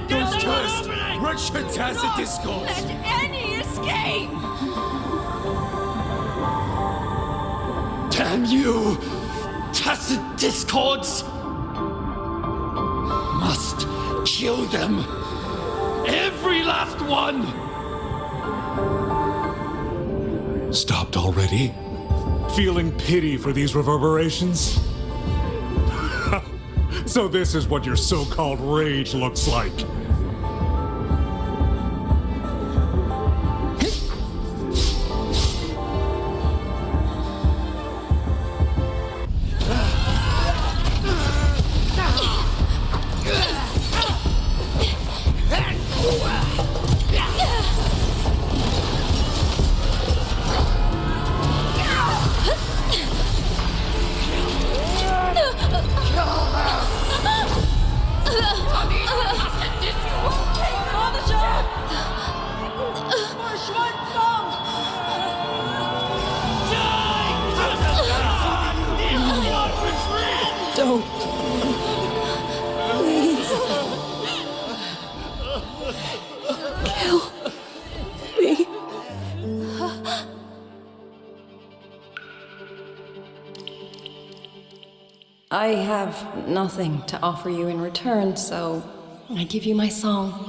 Those cursed, wretched tacit discords. Let any escape! Damn you! Tacit discords! Must kill them! Every last one! Stopped already? Feeling pity for these reverberations? So this is what your so-called rage looks like. Don't. Please. Kill me. I have nothing to offer you in return, so I give you my song.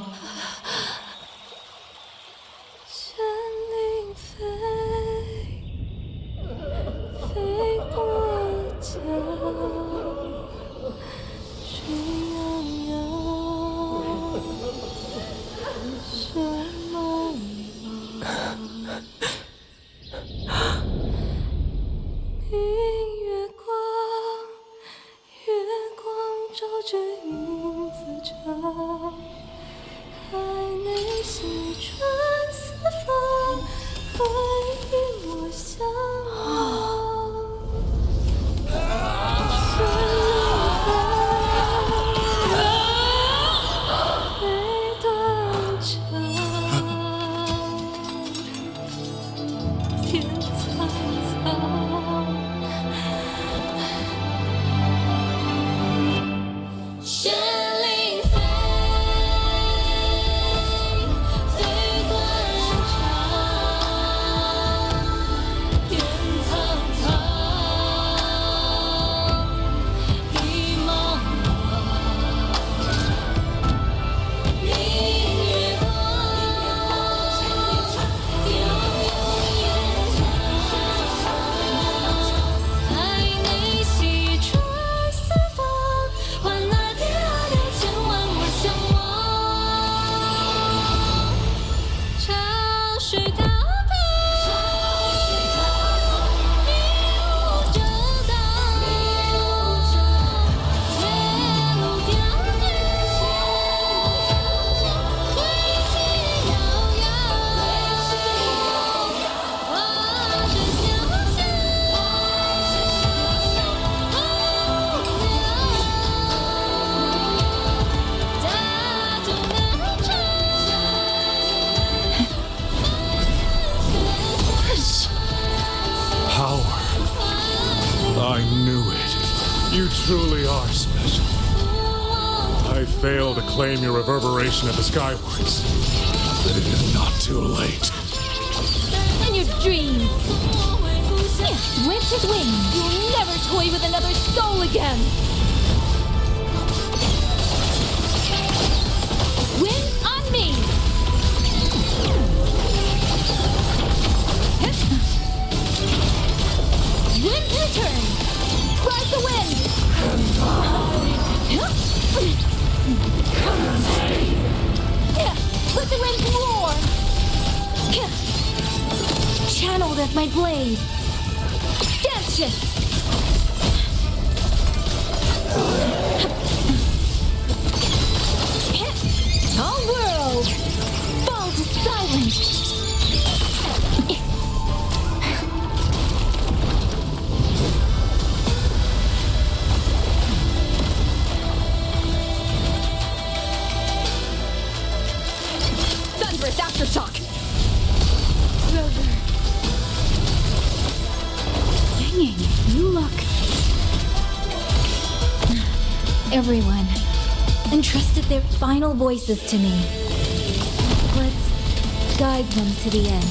You truly are special. I fail to claim your reverberation of the skywards, but it is not too late. In your dreams. Yes, wind is wind. You'll never toy with another soul again. Wind on me. Wind return. Rise the wind. Let the wind roar. Channeled as my blade. Dance shift. All world, fall to silence. Thunderous aftershock. Rover. You look. Everyone entrusted their final voices to me. Let's guide them to the end.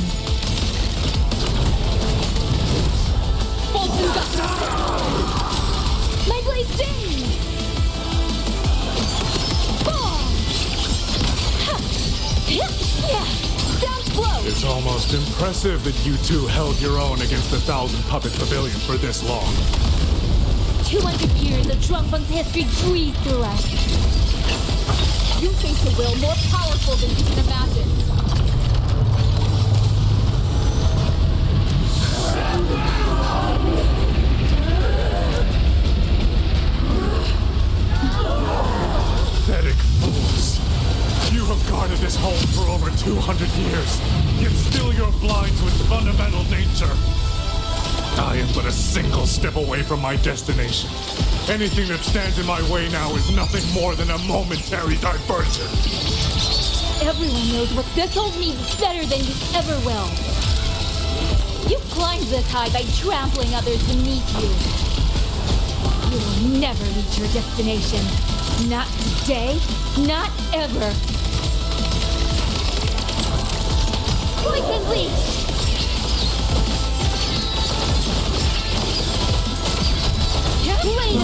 Bolts and gusts. My blade stings. Sounds flow. It's almost impressive that you two held your own against the 1,000-puppet pavilion for this long. 200 years of Xuanling's history breathed through us. You think the will more powerful than you can imagine. Pathetic fools. You have guarded this home for over 200 years, yet still you're blind to its fundamental nature. I am but a single step away from my destination. Anything that stands in my way now is nothing more than a momentary diversion. Everyone knows what this hold needs better than you ever will. You climbed this high by trampling others beneath you. You will never reach your destination. Not today, not ever. Poison leech! Blade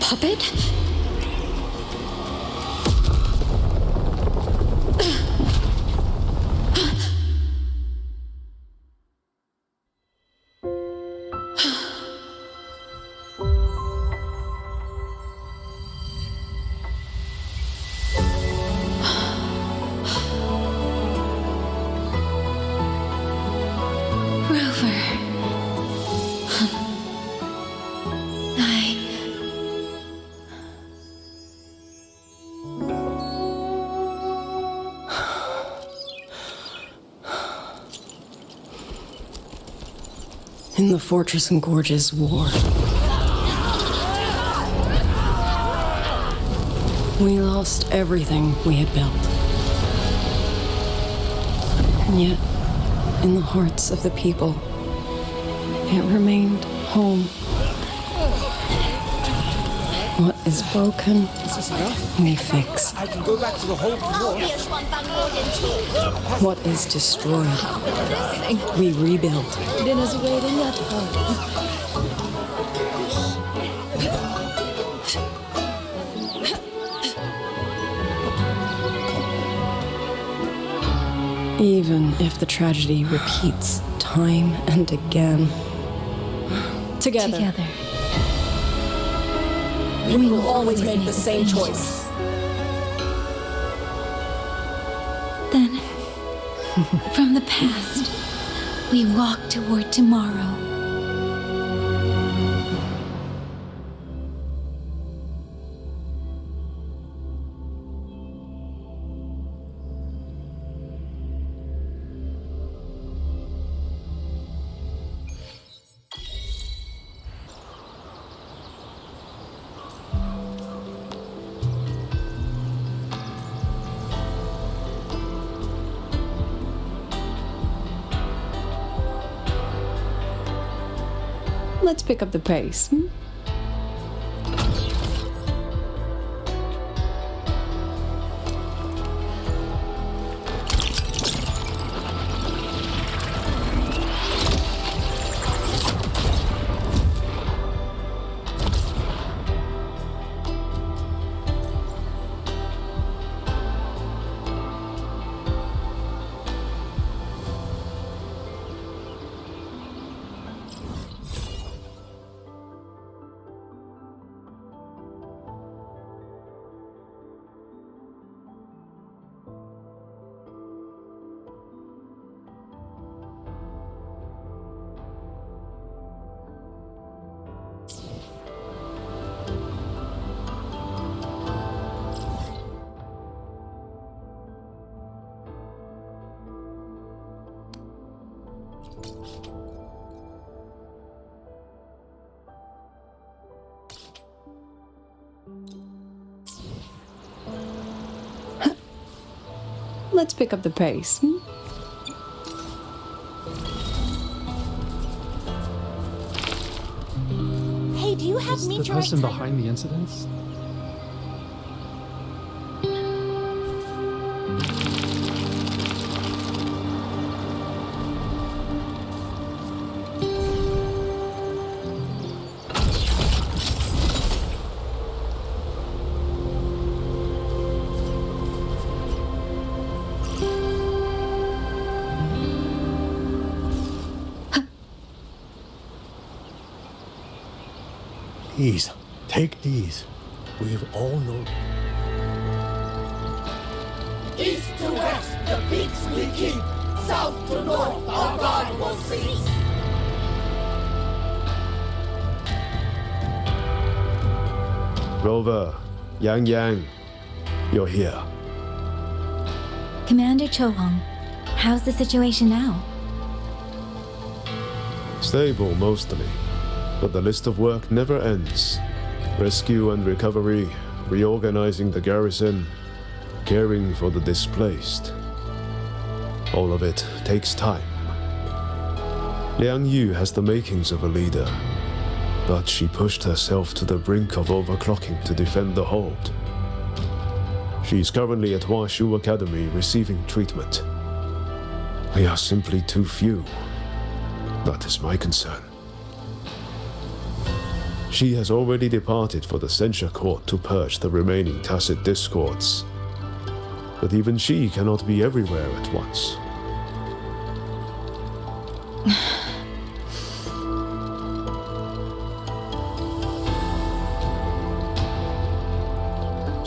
Puppet? In the Fortress and Gorge's war, we lost everything we had built. And yet, in the hearts of the people, it remained home. What is broken, we fix. I can go back to the hold floor. What is destroyed, we rebuild. Dinner's waiting at home. Even if the tragedy repeats time and again. Together. We will always make the same choice. Then, from the past, we walk toward tomorrow. Let's pick up the pace. Let's pick up the pace. Hey, do you have Is the meteorite person timer? behind the incidents? Please, take these. We've all known. East to west, the peaks we keep. South to north, our God will cease. Rover, Yang, you're here. Commander Chohong, how's the situation now? Stable mostly, but the list of work never ends. Rescue and recovery, reorganizing the garrison, caring for the displaced. All of it takes time. Liang Yu has the makings of a leader, but she pushed herself to the brink of overclocking to defend the hold. She's currently at Huashu Academy receiving treatment. We are simply too few. That is my concern. She has already departed for the censure court to purge the remaining tacit discords. But even she cannot be everywhere at once.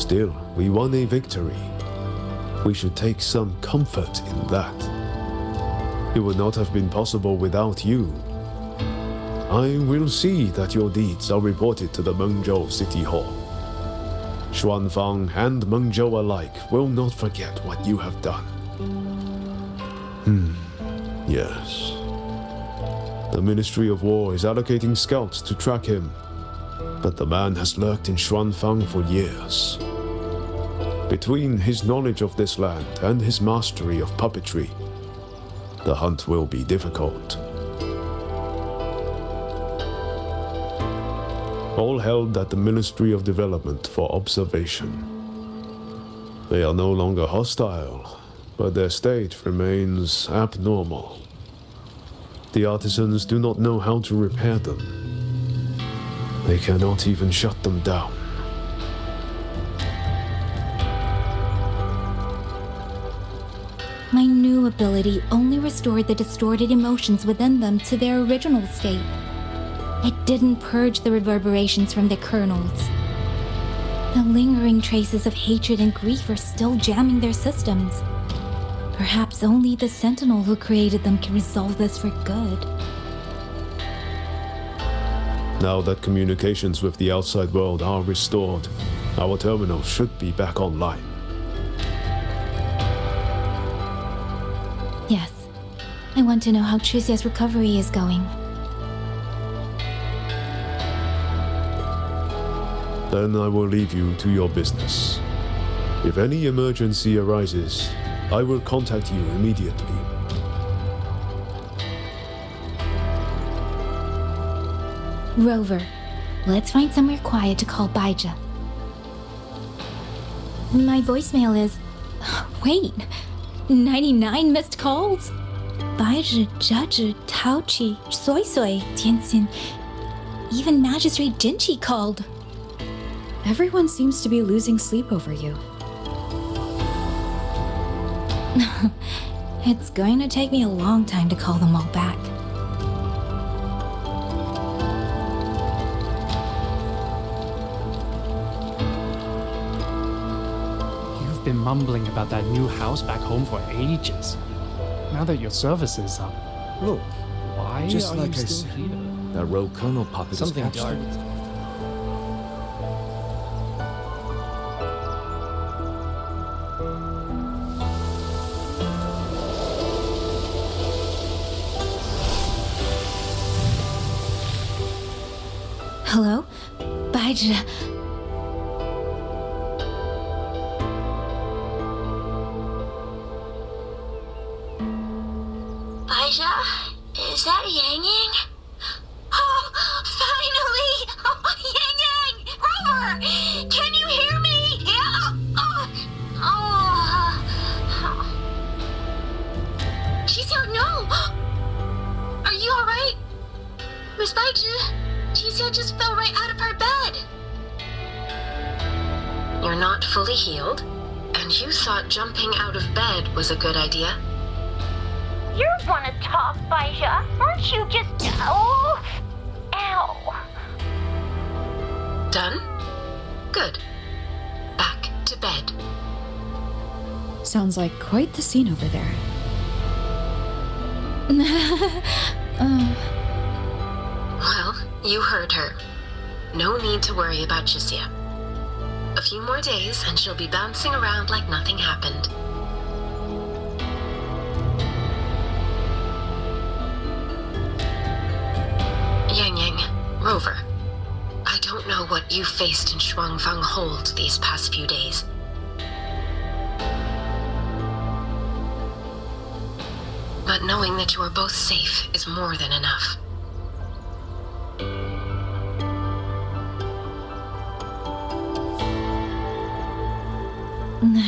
Still, we won a victory. We should take some comfort in that. It would not have been possible without you. I will see that your deeds are reported to the Mengzhou City Hall. Xuanfang and Mengzhou alike will not forget what you have done. Yes. The Ministry of War is allocating scouts to track him, but the man has lurked in Xuanfang for years. Between his knowledge of this land and his mastery of puppetry, the hunt will be difficult. all held at the Ministry of Development for observation. They are no longer hostile, but their state remains abnormal. The artisans do not know how to repair them. They cannot even shut them down. My new ability only restored the distorted emotions within them to their original state. It didn't purge the reverberations from their kernels. The lingering traces of hatred and grief are still jamming their systems. Perhaps only the Sentinel who created them can resolve this for good. Now that communications with the outside world are restored, our terminal should be back online. Yes. I want to know how Tricia's recovery is going. Then I will leave you to your business. If any emergency arises, I will contact you immediately. Rover, let's find somewhere quiet to call Baija. My voicemail is... Wait, 99 missed calls? Baija, Judge, Taochi, Soy Soy, Tianxin, even Magistrate Jinchi called. Everyone seems to be losing sleep over you. It's going to take me a long time to call them all back. You've been mumbling about that new house back home for ages. Now that your service is up, look, why just are like you I still said, here? that rogue Colonel puppet is Something patched. dark. Hello? Baija. Baija? Is that Yang Yang? Oh, finally! Oh, Yang Yang! Rover! Can you hear me? Yeah! Qixiao, no! Are you alright? Miss Baija? Qixiao just fell right out of her bed. You're not fully healed, and you thought jumping out of bed was a good idea? You wanna talk, Baija? Aren't you just... Oh! Ow! Done? Good. Back to bed. Sounds like quite the scene over there. Well, you heard her. No need to worry about Qixiao. A few more days and she'll be bouncing around like nothing happened. Yang Yang, Rover, I don't know what you faced in Xuanling Hold these past few days. But knowing that you are both safe is more than enough.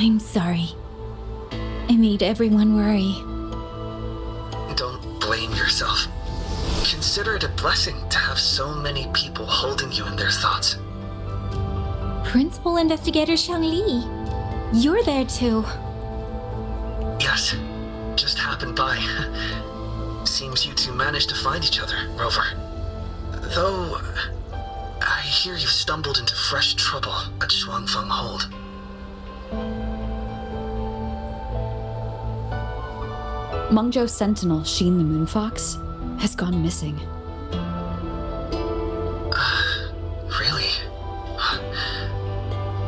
I'm sorry. I made everyone worry. Don't blame yourself. Consider it a blessing to have so many people holding you in their thoughts. Principal Investigator Xiangli, you're there too. Yes, just happened by. Seems you two managed to find each other, Rover. Though, I hear you stumbled into fresh trouble at Xuanling Hold. Mengzhou Sentinel Sheen the Moonfox has gone missing. Really?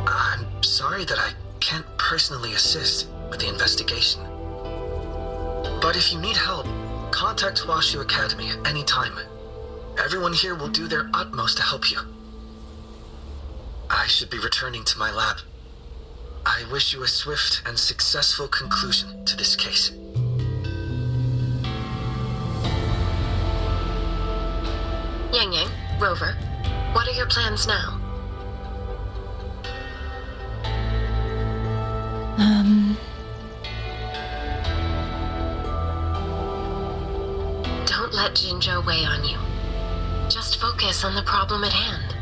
I'm sorry that I can't personally assist with the investigation. But if you need help, contact Huashu Academy at any time. Everyone here will do their utmost to help you. I should be returning to my lab. I wish you a swift and successful conclusion to this case. Yang Yang, Rover, What are your plans now? Don't let Jinzhou weigh on you. Just focus on the problem at hand.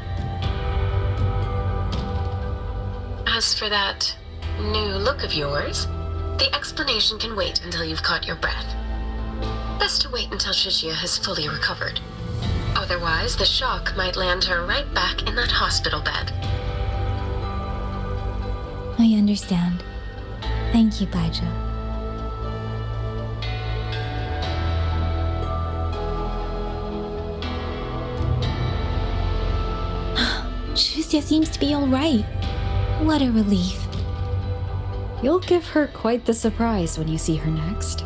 As for that new look of yours, the explanation can wait until you've caught your breath. Best to wait until Shijia has fully recovered. Otherwise, the shock might land her right back in that hospital bed. I understand. Thank you, Baizhi. Shixia seems to be all right. What a relief. You'll give her quite the surprise when you see her next.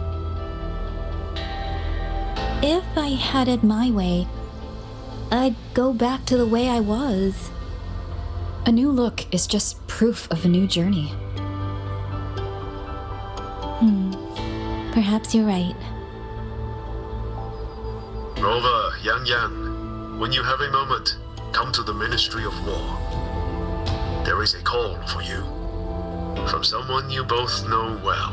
If I had it my way, I'd go back to the way I was. A new look is just proof of a new journey. Perhaps you're right. Rover, Yang, when you have a moment, come to the Ministry of War. There is a call for you. From someone you both know well.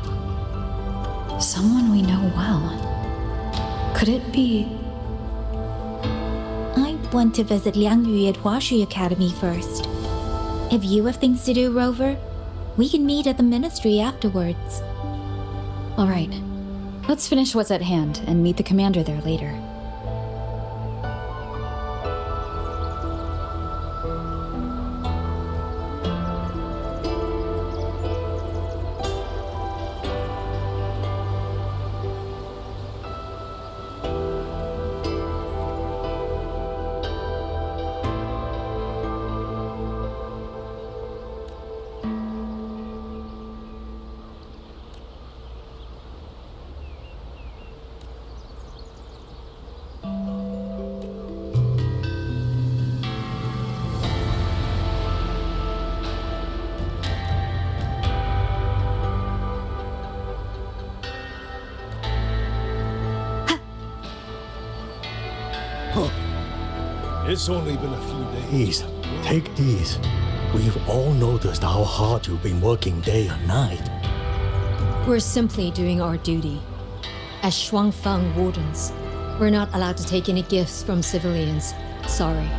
Someone we know well. Could it be... I want to visit Liang Yu at Huashi Academy first. If you have things to do, Rover, we can meet at the Ministry afterwards. All right. Let's finish what's at hand and meet the commander there later. It's only been a few days. Please, take these. We've all noticed how hard you've been working day and night. We're simply doing our duty. As Xuanfang wardens, we're not allowed to take any gifts from civilians. Sorry.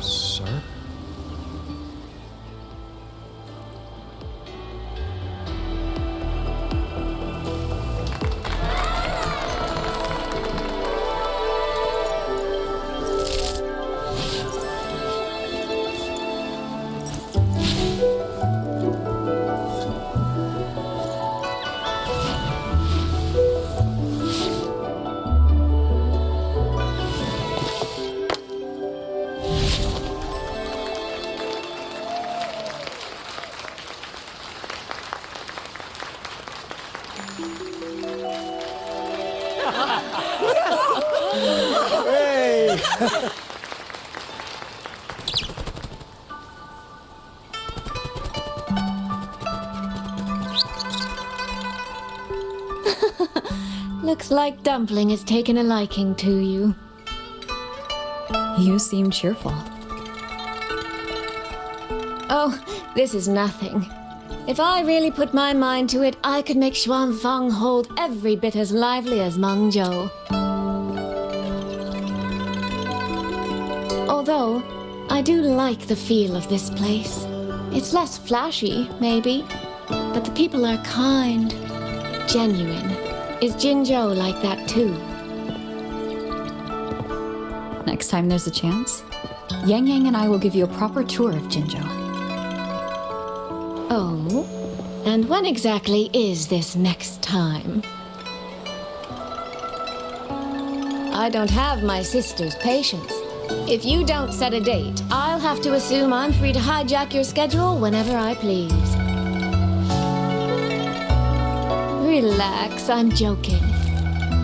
Sir? Hey! Looks like Dumpling has taken a liking to you. You seem cheerful. Oh, this is nothing. If I really put my mind to it, I could make Xuanfang hold every bit as lively as Mengzhou. Although, I do like the feel of this place. It's less flashy, maybe, but the people are kind, genuine. Is Jinzhou like that too? Next time there's a chance, Yang Yang and I will give you a proper tour of Jinzhou. Oh? And when exactly is this next time? I don't have my sister's patience. If you don't set a date, I'll have to assume I'm free to hijack your schedule whenever I please. Relax, I'm joking.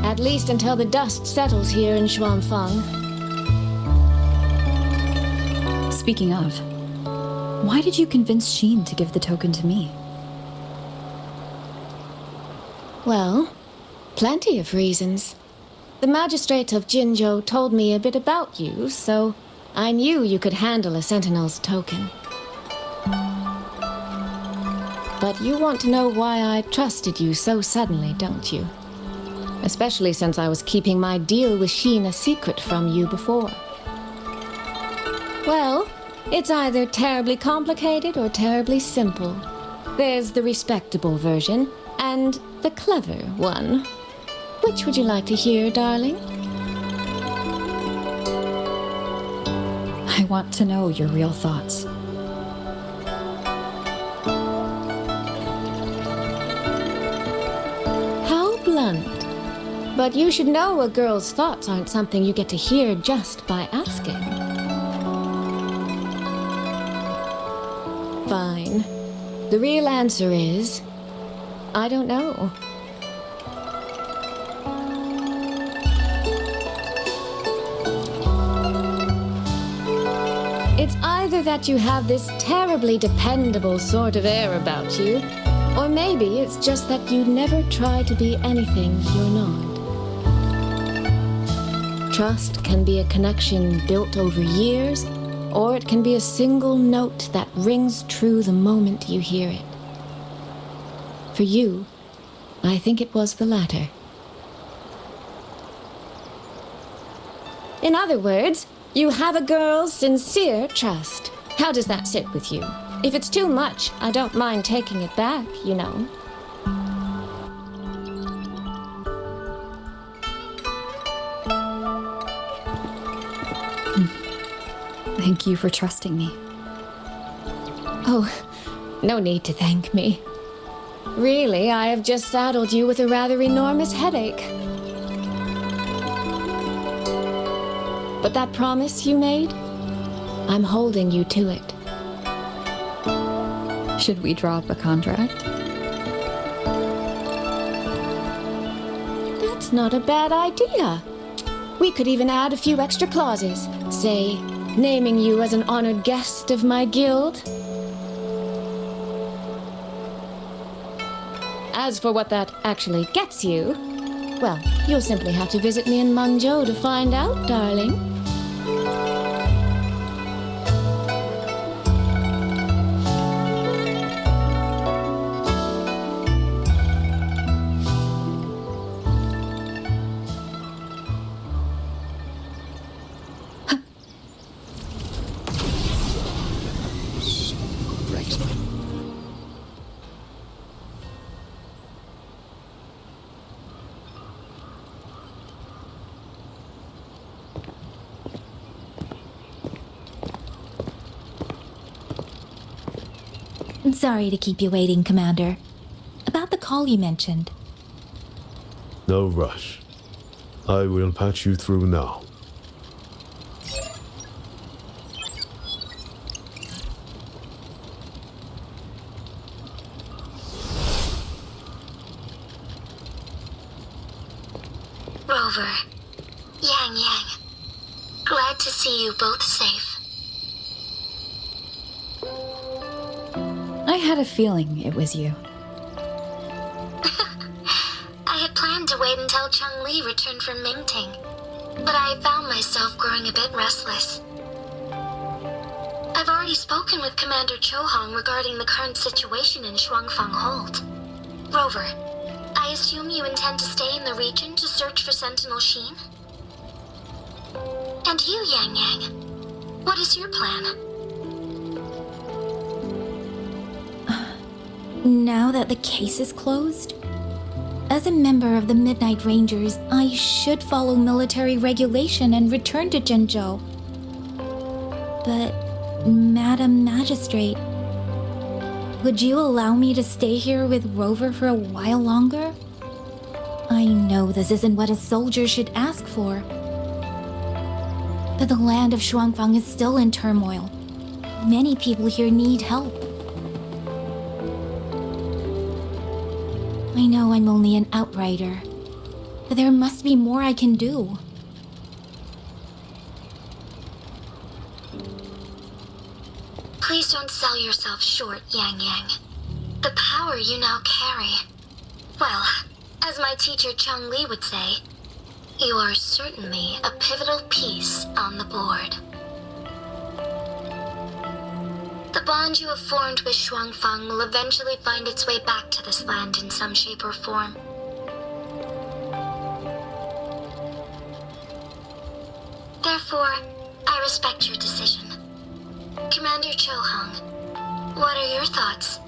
At least until the dust settles here in Xuanfang. Speaking of, why did you convince Sheen to give the token to me? Well, plenty of reasons. The magistrate of Jinzhou told me a bit about you, so I knew you could handle a Sentinel's token. But you want to know why I trusted you so suddenly, don't you? Especially since I was keeping my deal with Sheen a secret from you before. Well, it's either terribly complicated or terribly simple. There's the respectable version and the clever one. Which would you like to hear, darling? I want to know your real thoughts. How blunt. But you should know a girl's thoughts aren't something you get to hear just by asking. Fine. The real answer is, I don't know. It's either that you have this terribly dependable sort of air about you, or maybe it's just that you never try to be anything you're not. Trust can be a connection built over years, or it can be a single note that rings true the moment you hear it. For you, I think it was the latter. In other words, you have a girl's sincere trust. How does that sit with you? If it's too much, I don't mind taking it back, you know. Thank you for trusting me. Oh, no need to thank me. Really, I have just saddled you with a rather enormous headache. But that promise you made, I'm holding you to it. Should we draw up a contract? That's not a bad idea. We could even add a few extra clauses. Say, naming you as an honored guest of my guild. As for what that actually gets you, well, you'll simply have to visit me in Mengzhou to find out, darling. Sorry to keep you waiting, Commander. About the call you mentioned. No rush. I will patch you through now. Rover, Yang Yang, glad to see you both safe. I had a feeling it was you. I had planned to wait until Changli returned from Mingting, but I found myself growing a bit restless. I've already spoken with Commander Chohong regarding the current situation in Xuanfang Hold. Rover, I assume you intend to stay in the region to search for Sentinel Sheen? And you, Yang Yang, what is your plan? Now that the case is closed, as a member of the Midnight Rangers, I should follow military regulation and return to Jinzhou. But, Madam Magistrate, would you allow me to stay here with Rover for a while longer? I know this isn't what a soldier should ask for, but the land of Xuanfang is still in turmoil. Many people here need help. I know I'm only an outrider, but there must be more I can do. Please don't sell yourself short, Yang Yang. The power you now carry, well, As my teacher Chang Li would say, you are certainly a pivotal piece on the board. The bond you have formed with Xuanfang will eventually find its way back to this land in some shape or form. Therefore, I respect your decision. Commander Cho Hong, what are your thoughts?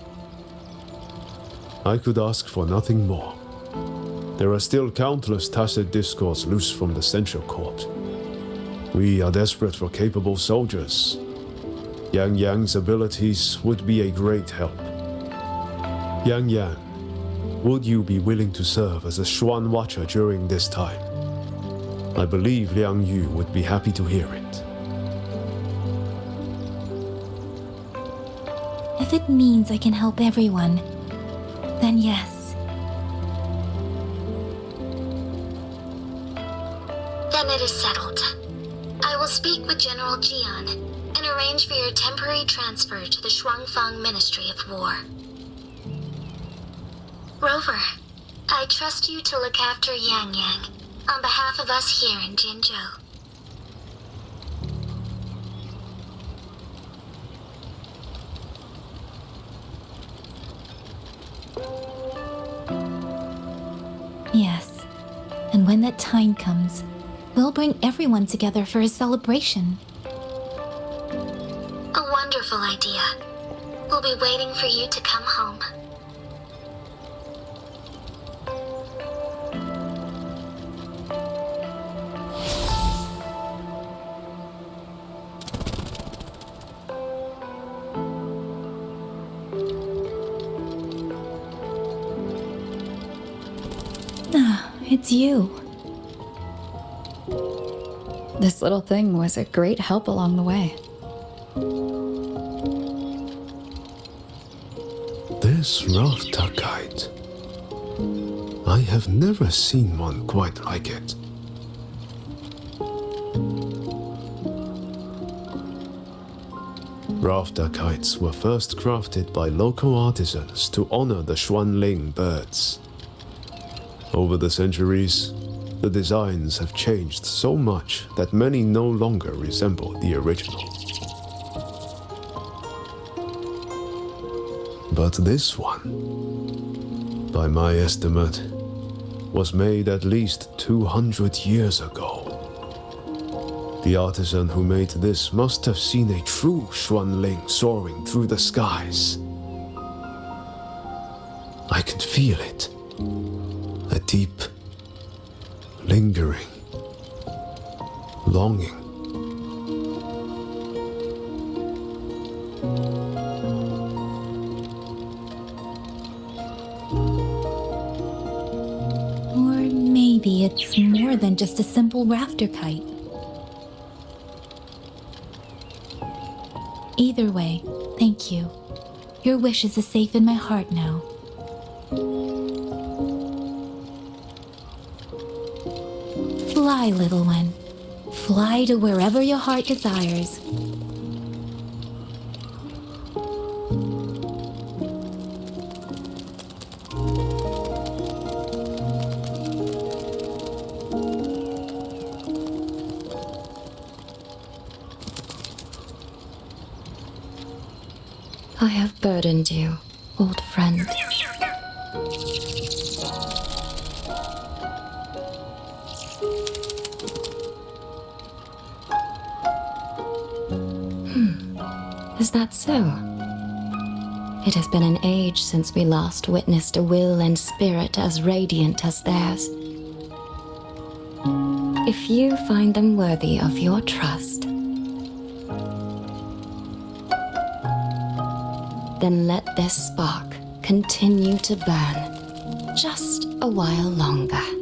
I could ask for nothing more. There are still countless tacit discords loose from the Central Court. We are desperate for capable soldiers. Yang Yang's abilities would be a great help. Yang Yang, would you be willing to serve as a Xuan Watcher during this time? I believe Liang Yu would be happy to hear it. If it means I can help everyone, then yes. Then it is settled. I will speak with General Jian and arrange for your temporary transfer to the Xuanfang Ministry of War. Rover, I trust you to look after Yang Yang on behalf of us here in Jinzhou. Yes. And when that time comes, we'll bring everyone together for a celebration. A wonderful idea. We'll be waiting for you to come home. It's you. This little thing was a great help along the way. This Rafta kite. I have never seen one quite like it. Rafta kites were first crafted by local artisans to honor the Xuanling birds. Over the centuries, the designs have changed so much that many no longer resemble the original. But this one, by my estimate, was made at least 200 years ago. The artisan who made this must have seen a true Xuanling soaring through the skies. I can feel it. A deep, lingering longing. Or maybe it's more than just a simple rafter kite. Either way, thank you. Your wishes are safe in my heart now. Fly, little one. Fly to wherever your heart desires. I have burdened you, old friend. Is that so? It has been an age since we last witnessed a will and spirit as radiant as theirs. If you find them worthy of your trust, then let this spark continue to burn just a while longer.